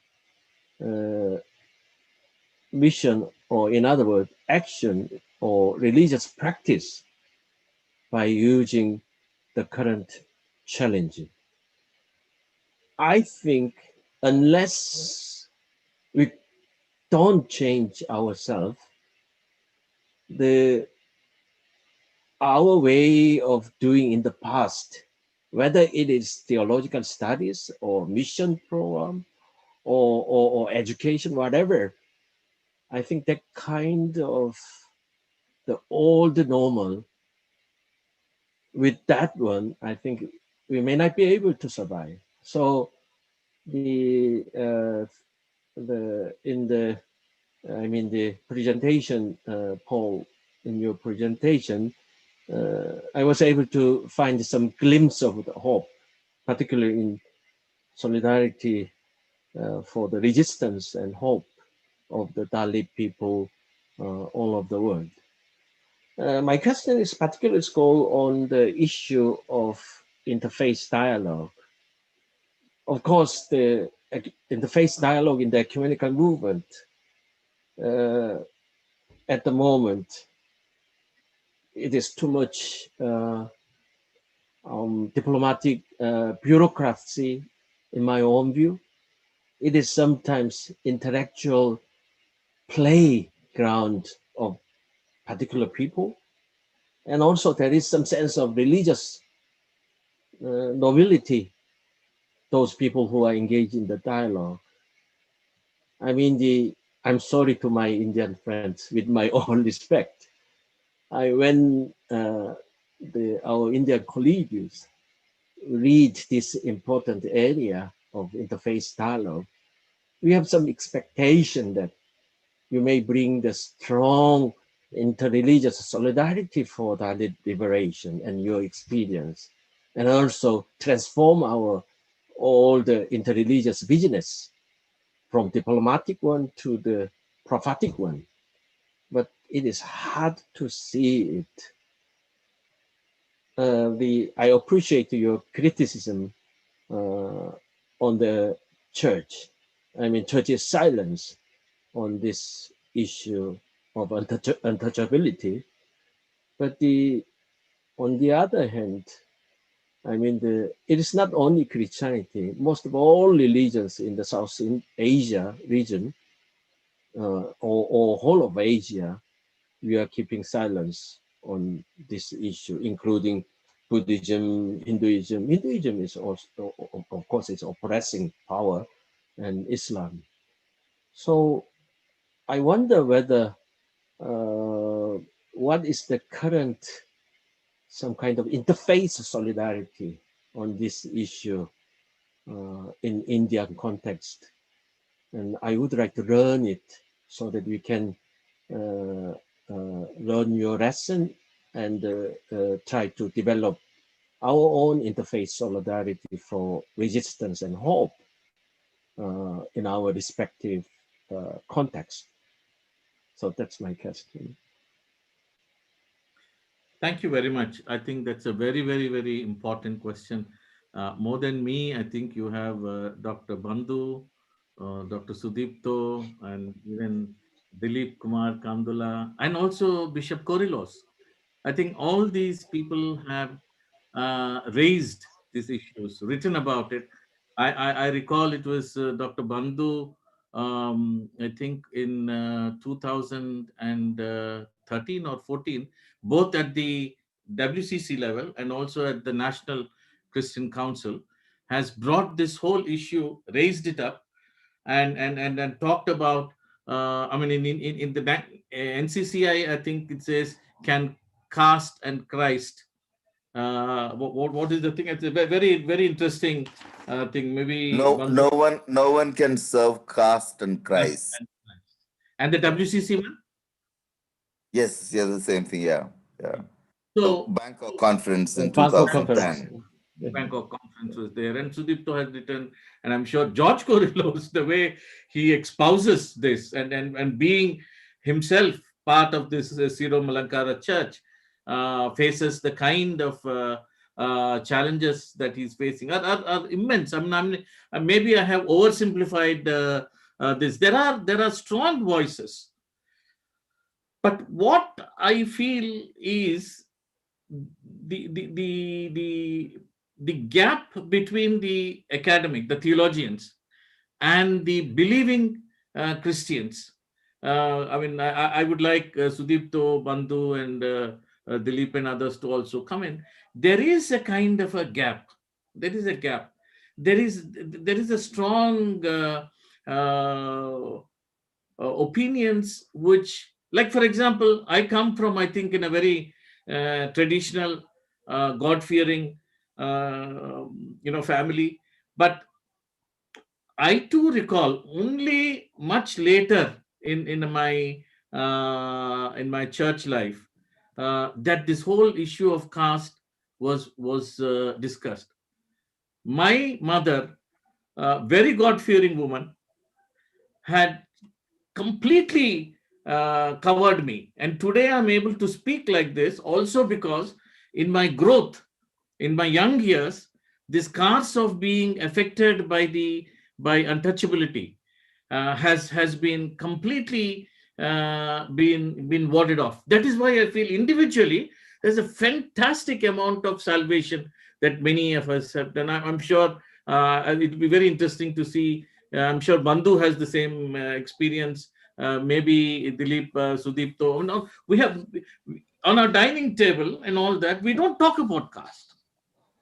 mission, or in other words, action or religious practice by using the current challenge. I think unless we don't change ourselves, our way of doing in the past, whether it is theological studies or mission program or education, whatever, I think that kind of the old normal, with that one, I think we may not be able to survive. So the presentation, Paul, in your presentation, I was able to find some glimpse of the hope, particularly in solidarity for the resistance and hope of the Dalit people all over the world. My question is particularly on the issue of interfaith dialogue. Of course, the interfaith dialogue in the ecumenical movement at the moment, it is too much diplomatic bureaucracy, in my own view. It is sometimes intellectual playground of particular people. And also there is some sense of religious nobility, those people who are engaged in the dialogue. I mean, I'm sorry to my Indian friends, with my own respect. When our Indian colleagues read this important area of interfaith dialogue, we have some expectation that you may bring the strong interreligious solidarity for the liberation and your experience, and also transform all the interreligious business from diplomatic one to the prophetic one. But it is hard to see it. I appreciate your criticism on the church. I mean, church's silence on this issue of untouchability. But on the other hand, I mean, it is not only Christianity. Most of all religions in the South Asia region, or whole of Asia, we are keeping silence on this issue, including Buddhism, Hinduism. Hinduism is also, of course, is oppressing power, and Islam. So I wonder whether what is the current some kind of interface solidarity on this issue in Indian context, and I would like to learn it so that we can learn your lesson and try to develop our own interfaith solidarity for resistance and hope in our respective context. So that's my question. Thank you very much. I think that's a very, very, very important question. More than me, I think you have Dr. Bandhu, Dr. Sudipto, and even Dilip Kumar Kandula, and also Bishop Korilos. I think all these people have raised these issues, written about it. I recall it was Dr. Bandhu, I think in 2013 or 14, both at the WCC level and also at the National Christian Council, has brought this whole issue, raised it up, and talked about. I mean, in the NCCI, I think it says, can caste and Christ. What is the thing? It's a very, very interesting thing. Maybe No one can serve caste and Christ. And the WCC one. Yes, the same thing. Yeah. So Bangkok conference in Bangkok 2010. Bangkok conference was there, and Sudipto has written, and I'm sure George Korilos, the way he espouses this, and being himself part of this Syro Malankara church, faces the kind of challenges that he's facing are immense. I mean, maybe I have oversimplified this. There are strong voices, but what I feel is the gap between the academic, the theologians, and the believing Christians. I mean, I would like Sudipto, Bandhu, and Dilip and others to also come in. There is a kind of a gap. There is a gap. There is a strong opinions which, like for example, I come from, I think, in a very traditional, God-fearing, family, but I too recall only much later in my church life that this whole issue of caste was discussed. My mother, very God-fearing woman, had completely covered me, and today I'm able to speak like this also because in my growth, in my young years, the scars of being affected by untouchability has been completely been warded off. That is why I feel individually there's a fantastic amount of salvation that many of us have done. I'm sure it will be very interesting to see. I'm sure Bandhu has the same experience. Maybe Dilip, Sudipto. No, we have on our dining table and all that. We don't talk about caste.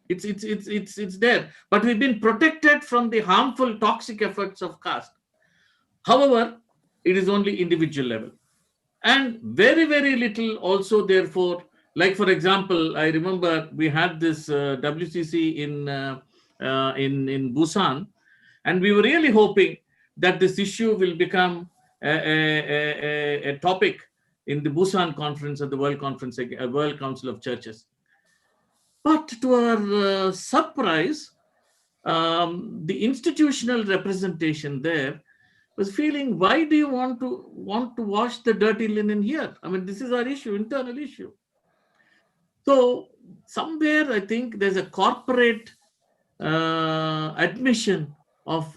It's there, but we've been protected from the harmful, toxic effects of caste. However, it is only individual level, and very, very little also. Therefore, like for example, I remember we had this WCC in Busan, and we were really hoping that this issue will become a topic in the Busan conference of the World Conference, World Council of Churches. But to our surprise, the institutional representation there was feeling, why do you want to wash the dirty linen here? I mean, this is our issue, internal issue. So somewhere I think there's a corporate admission of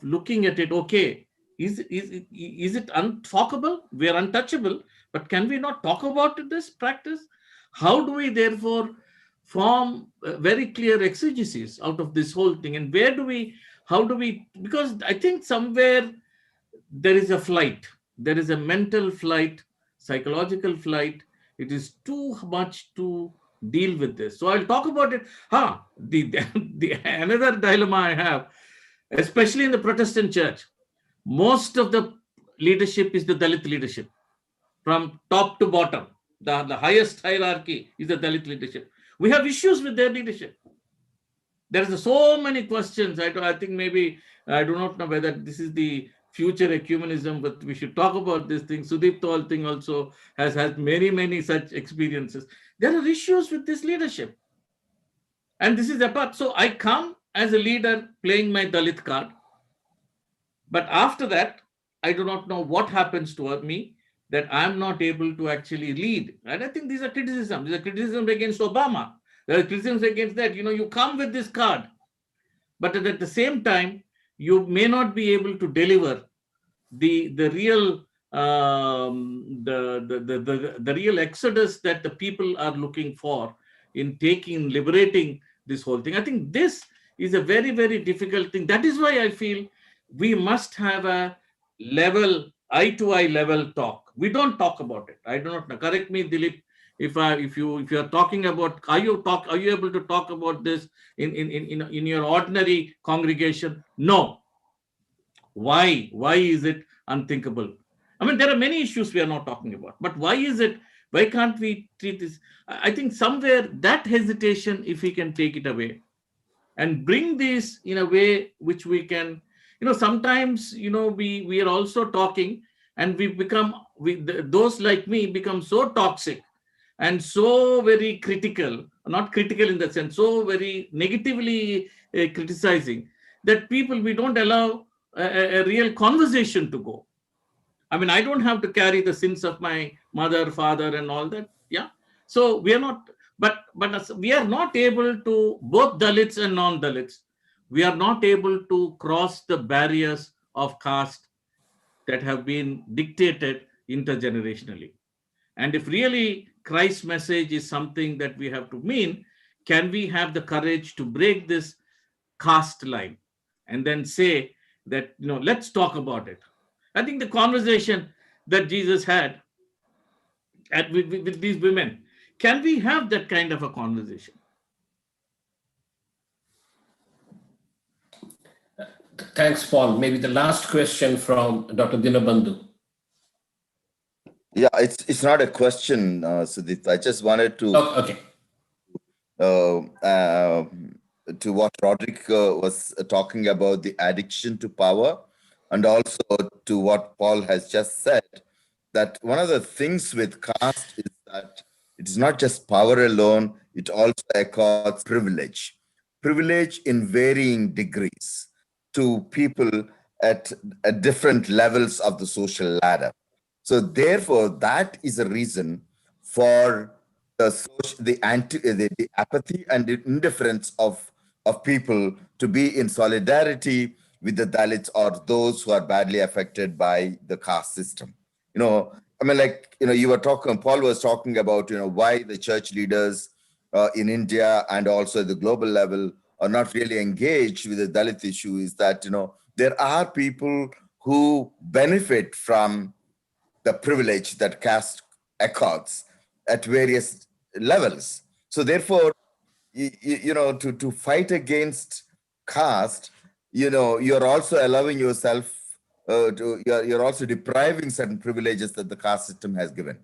looking at it. Okay, is it untalkable? We are untouchable, but can we not talk about this practice? How do we therefore form very clear exegesis out of this whole thing? And how do we, because I think somewhere there is a flight, there is a mental flight, psychological flight. It is too much to deal with this. So I'll talk about it. The another dilemma I have, especially in the Protestant church, most of the leadership is the Dalit leadership from top to bottom. The highest hierarchy is the Dalit leadership. We have issues with their leadership. There's so many questions. I think maybe, I do not know whether this is the future ecumenism, but we should talk about this thing. Sudeep Tol thing also has had many such experiences. There are issues with this leadership. And this is a part. So I come as a leader playing my Dalit card. But after that, I do not know what happens to me, that I'm not able to actually lead. And I think these are criticisms. These are criticisms against Obama. There are criticisms against that. You come with this card, but at the same time, you may not be able to deliver the real the real exodus that the people are looking for in liberating this whole thing. I think this is a very difficult thing. That is why I feel we must have a level, eye to eye level talk. We don't talk about it. I do not know. Correct me, Dilip, if you are talking about, are you able to talk about this in your ordinary congregation? No. Why is it unthinkable? I mean, there are many issues we are not talking about, but why can't we treat this? I think somewhere that hesitation, if we can take it away and bring this in a way which we can, sometimes, we are also talking and those like me become so toxic and so very critical, not critical in the sense, so very negatively criticizing, that we don't allow a real conversation to go. I mean, I don't have to carry the sins of my mother, father, and all that. Yeah. So we are not, but we are not able to, both Dalits and non-Dalits, we are not able to cross the barriers of caste that have been dictated intergenerationally. And if really Christ's message is something that we have to mean, can we have the courage to break this caste line and then say that, let's talk about it. I think the conversation that Jesus had with these women, can we have that kind of a conversation? Thanks, Paul. Maybe the last question from Dr. Dinabandhu. Yeah, it's not a question, Sudhit. I just wanted to okay. To what Roderick was talking about, the addiction to power, and also to what Paul has just said, that one of the things with caste is that it's not just power alone, it also accords privilege in varying degrees to people at different levels of the social ladder. So therefore, that is a reason for the apathy and the indifference of people to be in solidarity with the Dalits or those who are badly affected by the caste system. I mean, you were talking, Paul was talking about, why the church leaders in India and also at the global level are not really engaged with the Dalit issue, is that, there are people who benefit from the privilege that caste accords at various levels. So therefore, to fight against caste, you're also allowing yourself you're also depriving certain privileges that the caste system has given.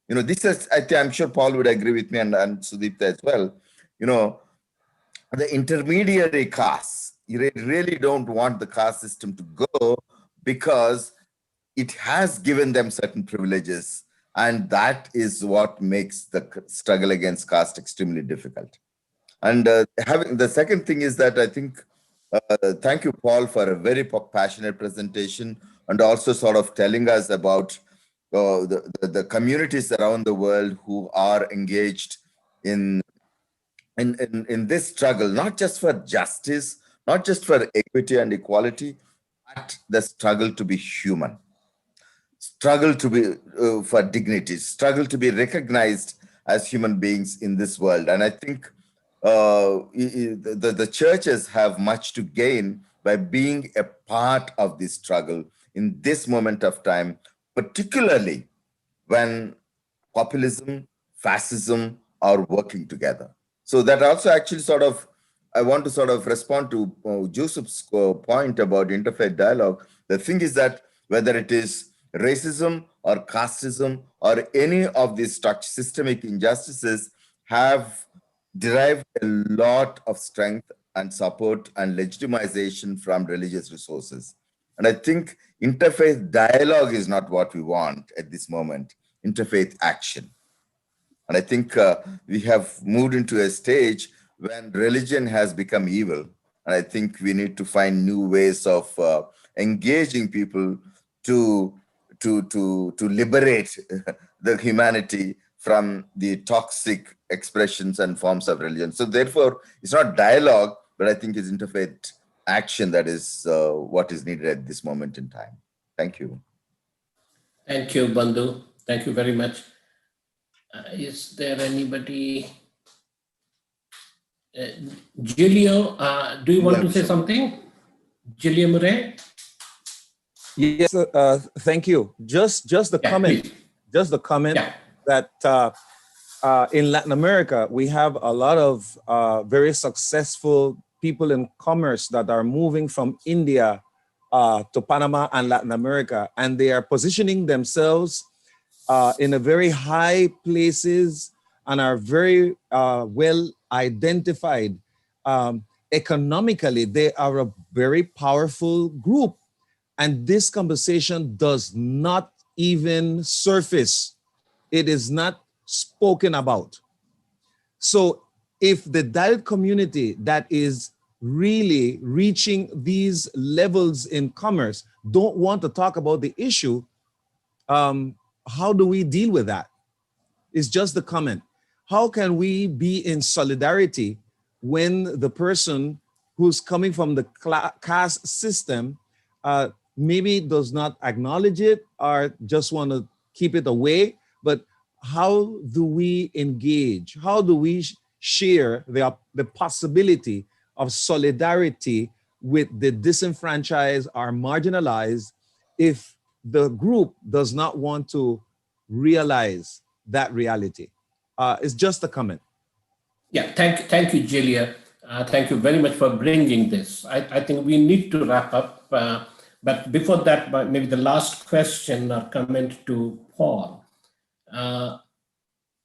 This is, I'm sure Paul would agree with me, and Sudipta as well. The intermediary castes, you really don't want the caste system to go, because it has given them certain privileges, and that is what makes the struggle against caste extremely difficult. And having the second thing is that I think, thank you, Paul, for a very passionate presentation, and also sort of telling us about the communities around the world who are engaged in this struggle, not just for justice, not just for equity and equality, but the struggle to be human, struggle to be for dignity, struggle to be recognized as human beings in this world. And I think the churches have much to gain by being a part of this struggle in this moment of time, particularly when populism, fascism are working together. So that also actually I want to respond to Joseph's point about interfaith dialogue. The thing is that whether it is racism or casteism or any of these systemic injustices have derived a lot of strength and support and legitimization from religious resources. And I think interfaith dialogue is not what we want at this moment, interfaith action. And I think we have moved into a stage when religion has become evil. And I think we need to find new ways of engaging people to liberate the humanity from the toxic expressions and forms of religion. So therefore, it's not dialogue, but I think it's interfaith action that is what is needed at this moment in time. Thank you. Thank you, Bandhu. Thank you very much. Is there anybody? Giulio, do you want to say something? Giulio Murray? Yes, thank you. Just the comment, please. just the comment that in Latin America, we have a lot of very successful people in commerce that are moving from India to Panama and Latin America, and they are positioning themselves in a very high places and are very well identified. Economically, they are a very powerful group. And this conversation does not even surface. It is not spoken about. So if the Dalit community that is really reaching these levels in commerce don't want to talk about the issue, how do we deal with that? It's just the comment. How can we be in solidarity when the person who's coming from the caste system maybe does not acknowledge it or just want to keep it away? But how do we engage? How do we share the possibility of solidarity with the disenfranchised or marginalized if the group does not want to realize that reality? It's just a comment. Yeah, thank you, Julia. Thank you very much for bringing this. I think we need to wrap up. But before that, maybe the last question or comment to Paul.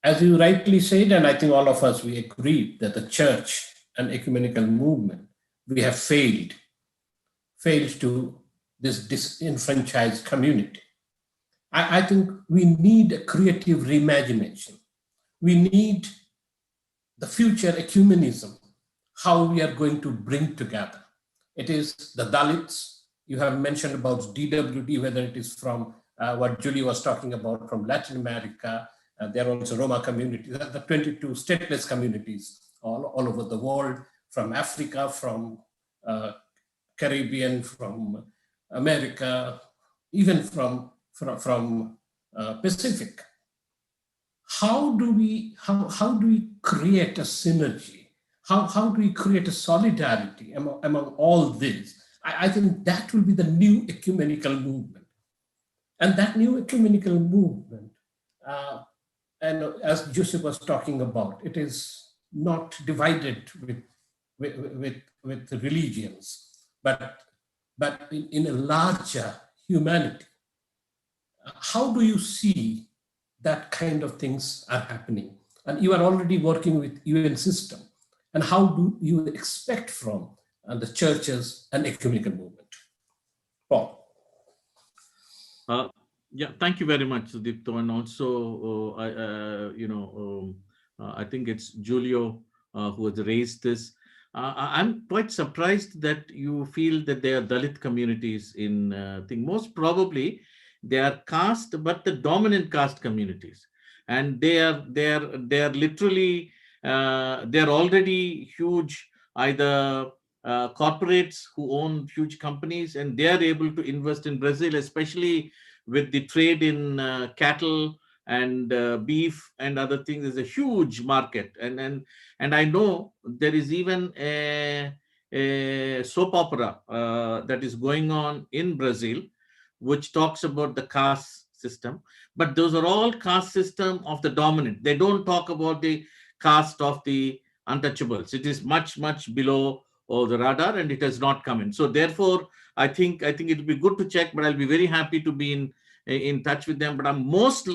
As you rightly said, and I think all of us, we agree that the church and ecumenical movement, we have failed to this disenfranchised community. I think we need a creative reimagination. We need the future ecumenism, how we are going to bring together. It is the Dalits. You have mentioned about DWD, whether it is from what Julie was talking about from Latin America. There are also Roma communities, the 22 stateless communities all over the world, from Africa, from Caribbean, from America, even from Pacific. How do we create a synergy? How do we create a solidarity among all this? I think that will be the new ecumenical movement. And that new ecumenical movement, and as Joseph was talking about, it is not divided with religions, but in a larger humanity. How do you see that kind of things are happening? And you are already working with UN system. And how do you expect from the churches and ecumenical movement? Paul. Yeah, thank you very much, Sudipto. And also, I think it's Giulio who has raised this. I'm quite surprised that you feel that there are Dalit communities in thing. Most probably, they are caste, but the dominant caste communities, and they are literally they're already huge, either corporates who own huge companies, and they are able to invest in Brazil, especially with the trade in cattle and beef and other things is a huge market. And I know there is even a soap opera that is going on in Brazil, which talks about the caste system. But those are all caste system of the dominant. They don't talk about the caste of the untouchables. It is much, much below the radar, and it has not come in. So therefore, I think it will be good to check, but I'll be very happy to be in touch with them. But I'm most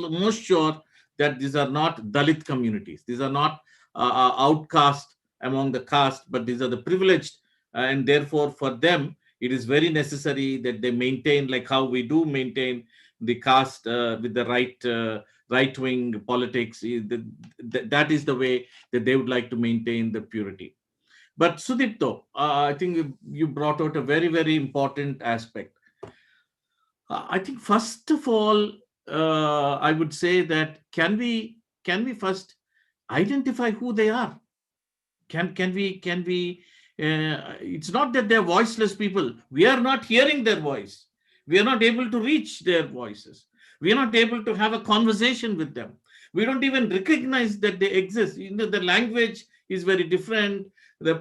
sure that these are not Dalit communities. These are not outcast among the caste, but these are the privileged, and therefore for them it is very necessary that they maintain, like how we do maintain the caste with the right wing politics. That is the way that they would like to maintain the purity. But Sudipto, I think you brought out a very, very important aspect. I think first of all, I would say that can we first identify who they are? Can we? It's not that they're voiceless people. We are not hearing their voice. We are not able to reach their voices. We are not able to have a conversation with them. We don't even recognize that they exist. The language is very different. Their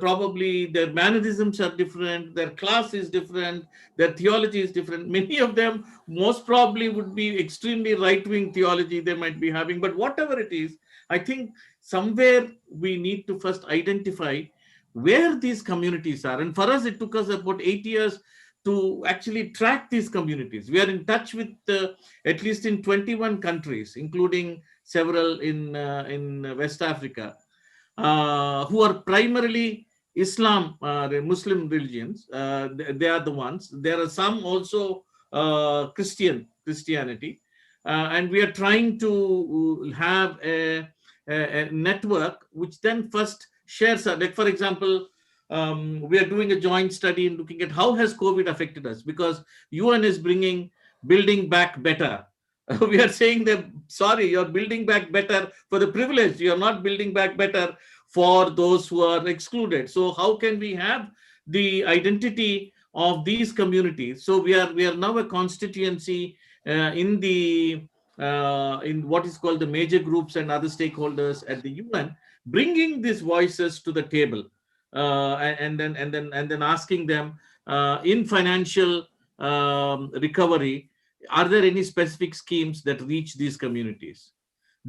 mannerisms are different. Their class is different. Their theology is different. Many of them most probably would be extremely right-wing theology they might be having. But whatever it is, I think somewhere we need to first identify where these communities are. And for us, it took us about 8 years to actually track these communities. We are in touch with at least in 21 countries, including several in West Africa, who are primarily Islam, Muslim religions. They are the ones. There are some also Christianity. And we are trying to have a network which then first shares, like for example, we are doing a joint study in looking at how has COVID affected us, because UN is bringing building back better. We are saying that, sorry, you're building back better for the privileged. You're not building back better for those who are excluded. So how can we have the identity of these communities? So we are now a constituency in what is called the major groups and other stakeholders at the UN, bringing these voices to the table, and then asking them in financial recovery, are there any specific schemes that reach these communities?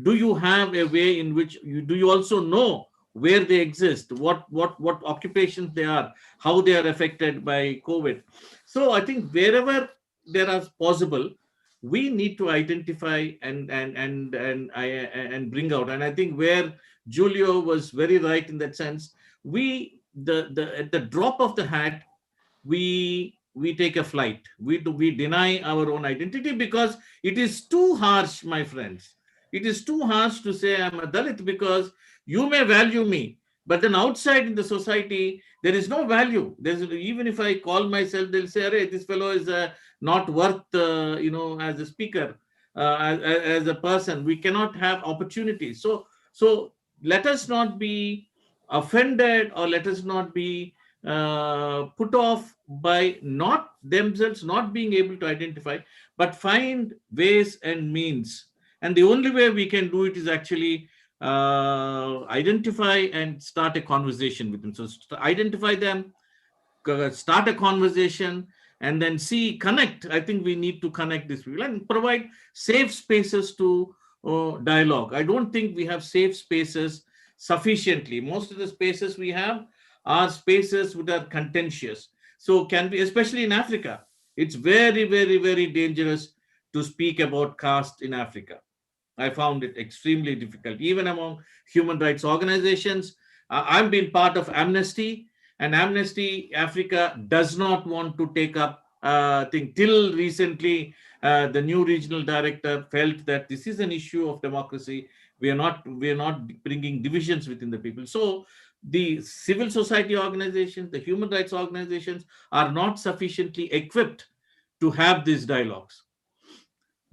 Do you have a way in which do you also know where they exist, what occupations they are, how they are affected by COVID? So I think wherever there are possible, we need to identify and bring out. And I think where Julio was very right in that sense, at the drop of the hat, we take a flight. We deny our own identity because it is too harsh, my friends. It is too harsh to say I'm a Dalit, because you may value me, but then outside in the society, there is no value. Even if I call myself, they'll say, "Arey, this fellow is not worth, as a speaker, as a person." We cannot have opportunities. So let us not be offended, or let us not be put off by not themselves not being able to identify, but find ways and means. And the only way we can do it is actually identify and start a conversation with them. So identify them, start a conversation, and then connect. I think we need to connect these people and provide safe spaces to dialogue. I don't think we have safe spaces sufficiently. Most of the spaces we have are spaces which are contentious. So can we, especially in Africa, it's very, very, very dangerous to speak about caste in Africa. I found it extremely difficult, even among human rights organizations. I've been part of Amnesty, and Amnesty Africa does not want to take up thing. Till recently, the new regional director felt that this is an issue of democracy. We are not bringing divisions within the people. So the civil society organizations, the human rights organizations are not sufficiently equipped to have these dialogues.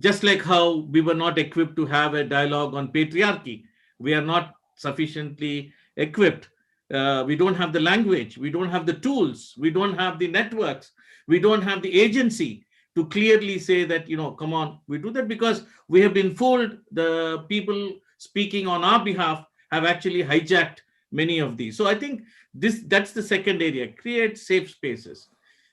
Just like how we were not equipped to have a dialogue on patriarchy. We are not sufficiently equipped. We don't have the language. We don't have the tools. We don't have the networks. We don't have the agency to clearly say that, come on, we do that because we have been fooled. The people speaking on our behalf have actually hijacked many of these. So I think that's the second area, create safe spaces.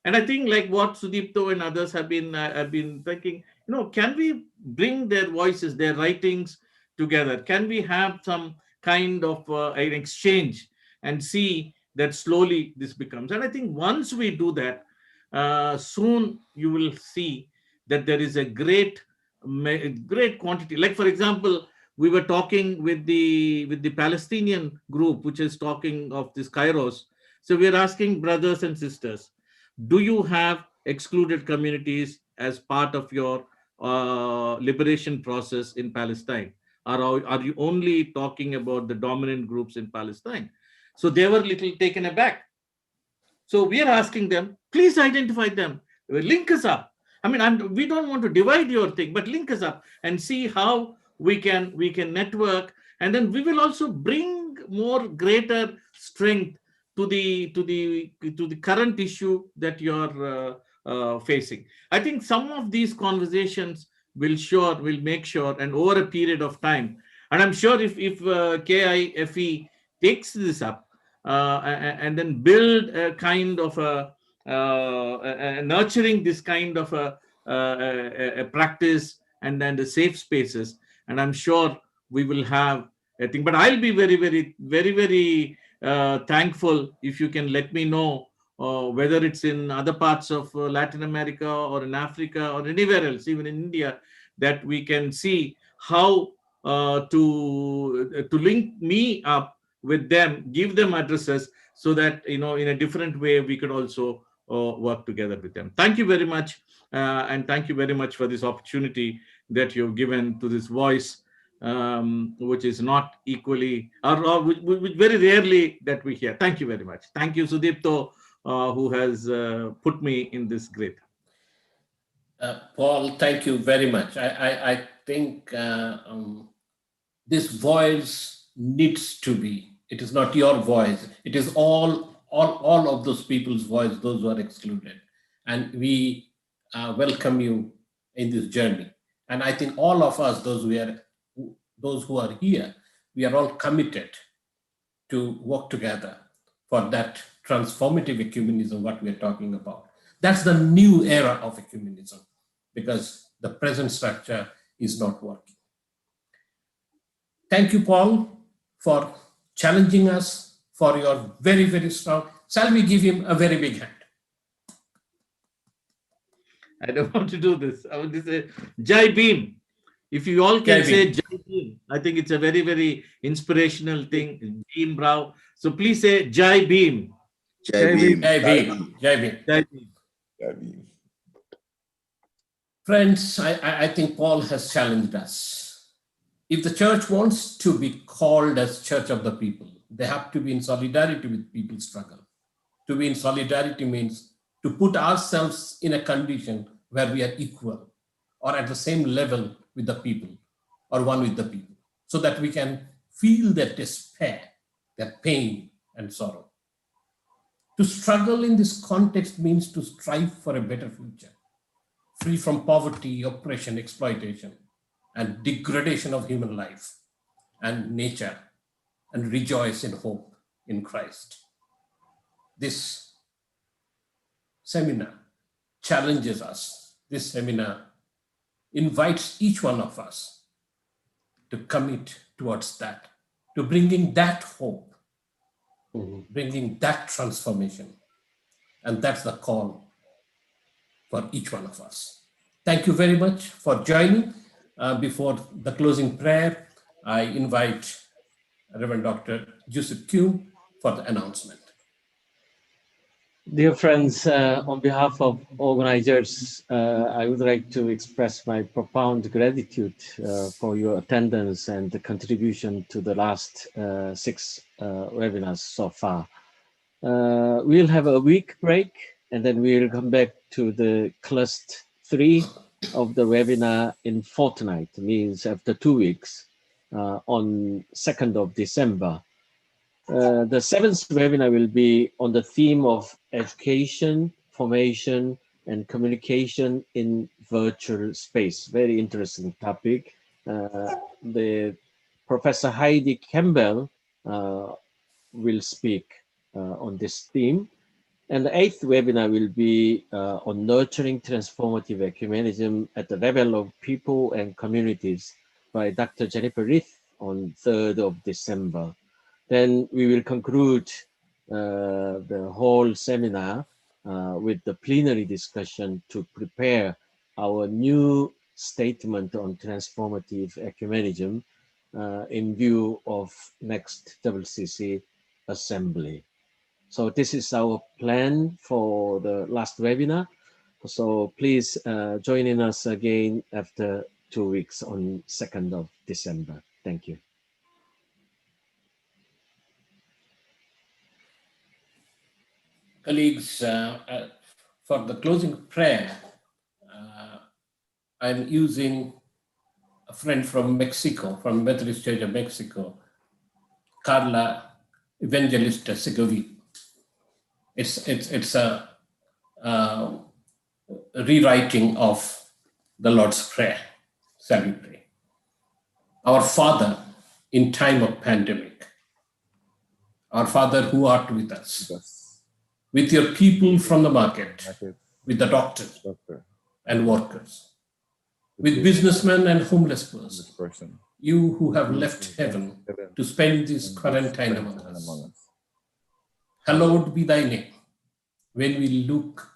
And I think like what Sudipto and others have been thinking, can we bring their voices, their writings together? Can we have some kind of an exchange and see that slowly this becomes? And I think once we do that, soon you will see that there is a great quantity. Like, for example, we were talking with the Palestinian group, which is talking of this Kairos. So we're asking brothers and sisters, do you have excluded communities as part of your liberation process in Palestine? Or are you only talking about the dominant groups in Palestine? So they were a little taken aback. So we are asking them, please identify them, link us up. I mean, we don't want to divide your thing, but link us up and see how we can network, and then we will also bring more greater strength to the current issue that you're facing. I think some of these conversations will make sure, and over a period of time, and I'm sure if KIFE takes this up and then build a kind of nurturing this kind of a practice, and then the safe spaces, and I'm sure we will have a thing. But I'll be very, very, very, very thankful if you can let me know whether it's in other parts of Latin America or in Africa or anywhere else, even in India, that we can see how to link me up with them, give them addresses, so that in a different way we could also work together with them. Thank you very much, and thank you very much for this opportunity that you've given to this voice, which is not equally, or which very rarely that we hear. Thank you very much. Thank you, Sudipto, who has put me in this grid. Paul, thank you very much. I think this voice needs to be, it is not your voice, it is all of those people's voice, those who are excluded. And we welcome you in this journey. And I think all of us, those who are here, we are all committed to work together for that transformative ecumenism, what we are talking about. That's the new era of ecumenism, because the present structure is not working. Thank you, Paul, for challenging us, for your very, very strong. Shall we give him a very big hand? I don't want to do this. I want to say Jai Bhim. If you all can say Jai Bhim, I think it's a very, very inspirational thing. Bhim Rao. So please say Jai Bhim. Jai Bhim. Jai Bhim. Jai Bhim. Jai Bhim. Jai Bhim. Friends, I think Paul has challenged us. If the church wants to be called as church of the people, they have to be in solidarity with people's struggle. To be in solidarity means to put ourselves in a condition where we are equal or at the same level with the people, or one with the people, so that we can feel their despair, their pain and sorrow. To struggle in this context means to strive for a better future, free from poverty, oppression, exploitation, and degradation of human life and nature, and rejoice in hope in Christ. This seminar challenges us. This seminar invites each one of us to commit towards that, to bringing that hope, bringing that transformation. And that's the call for each one of us. Thank you very much for joining. Before the closing prayer, I invite Reverend Dr. Joseph Kuhn for the announcement. Dear friends, on behalf of organizers, I would like to express my profound gratitude for your attendance and the contribution to the last 6 webinars so far. We'll have a week break, and then we'll come back to the cluster 3 of the webinar in fortnight, means after 2 weeks, on 2nd of December. The 7th webinar will be on the theme of education, formation, and communication in virtual space. Very interesting topic. The Professor Heidi Campbell will speak on this theme. And the 8th webinar will be on nurturing transformative ecumenism at the level of people and communities by Dr. Jennifer Rith on 3rd of December. Then we will conclude the whole seminar with the plenary discussion to prepare our new statement on transformative ecumenism in view of next WCC assembly. So this is our plan for the last webinar. So please join in us again after 2 weeks on 2nd of December. Thank you. Colleagues, for the closing prayer, I'm using a friend from Mexico, from Methodist Church of Mexico, Carla Evangelista Segovi. It's a rewriting of the Lord's Prayer. Shall we pray? Our Father, in time of pandemic, our Father who art with us, with your people from the market, with the doctors and workers, with businessmen and homeless persons, you who have left heaven to spend this quarantine among us. Hallowed be thy name when we look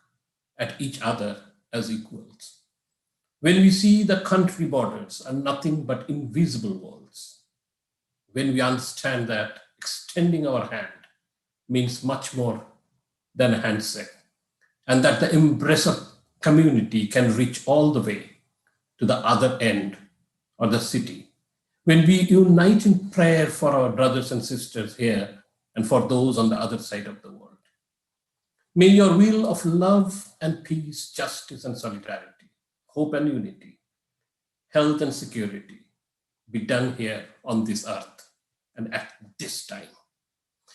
at each other as equals. When we see the country borders are nothing but invisible walls. When we understand that extending our hand means much more than a handshake, and that the embrace of community can reach all the way to the other end of the city. When we unite in prayer for our brothers and sisters here and for those on the other side of the world. May your will of love and peace, justice and solidarity, hope and unity, health and security be done here on this earth and at this time.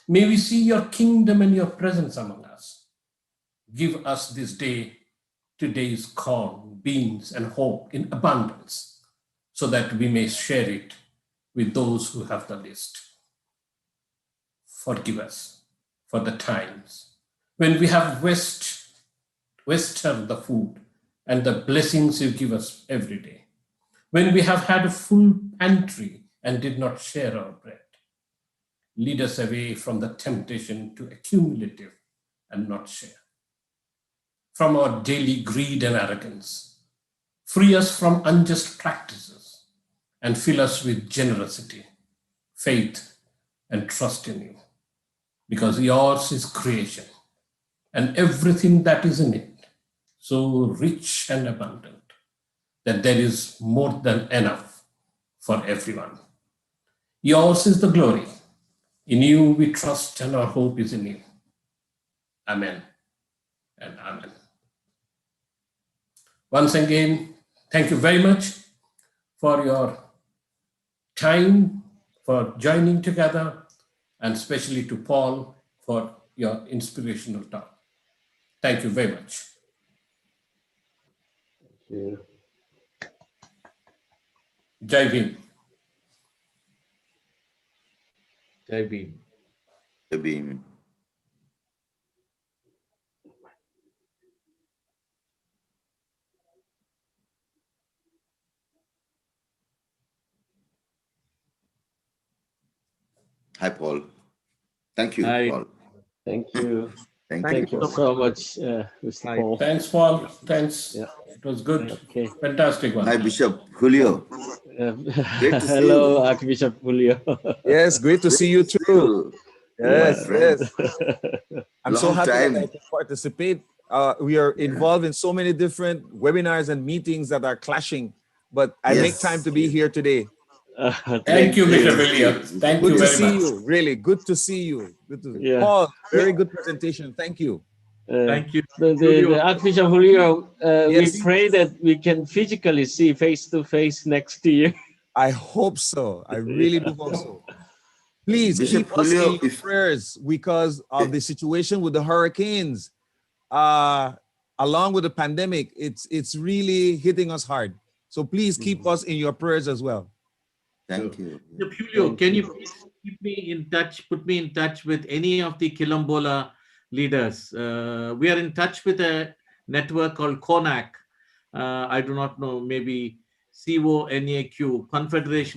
May we see your kingdom and your presence among us. Give us this day today's corn, beans, and hope in abundance, so that we may share it with those who have the least. Forgive us for the times when we have wasted the food and the blessings you give us every day, when we have had a full pantry and did not share our bread. Lead us away from the temptation to accumulative and not share, from our daily greed and arrogance. Free us from unjust practices and fill us with generosity, faith, and trust in you, because yours is creation and everything that is in it, so rich and abundant that there is more than enough for everyone. Yours is the glory. In you we trust and our hope is in you. Amen and amen. Once again, thank you very much for your time, for joining together, and especially to Paul for your inspirational talk. Thank you very much. Thank you. Jai Bhim. Jai Bhim. Beam. Hi, Paul. Thank you, Hi. Paul. Thank you. Thank you. So much, Mr. Hi. Paul. Thanks, Paul. Thanks. Yeah. It was good. Okay. Fantastic one. Hi, Bishop Julio. Great to see Hello, you. Archbishop Julio. Yes, great to see you too. Yes, friend. yes. I'm so Long happy time. that I can participate. We are involved in so many different webinars and meetings that are clashing, but I make Yes. time to be here today. Thank you, Mr. Villier. Thank Good you to very see much. you. Really good to see you. Good to Yeah. Paul, very good presentation. Thank you. Thank you. The Archbishop Julio, Yes. we pray that we can physically see face to face next year. I hope so. I really do hope so. Please Bishop keep us in Julio, your prayers because of the situation with the hurricanes. along with the pandemic, it's really hitting us hard. So please keep us in your prayers as well. Thank you. Julio, can you please keep me in touch, put me in touch with any of the Quilombola leaders? We are in touch with a network called CONAC. I do not know, maybe CONAQ, Confederation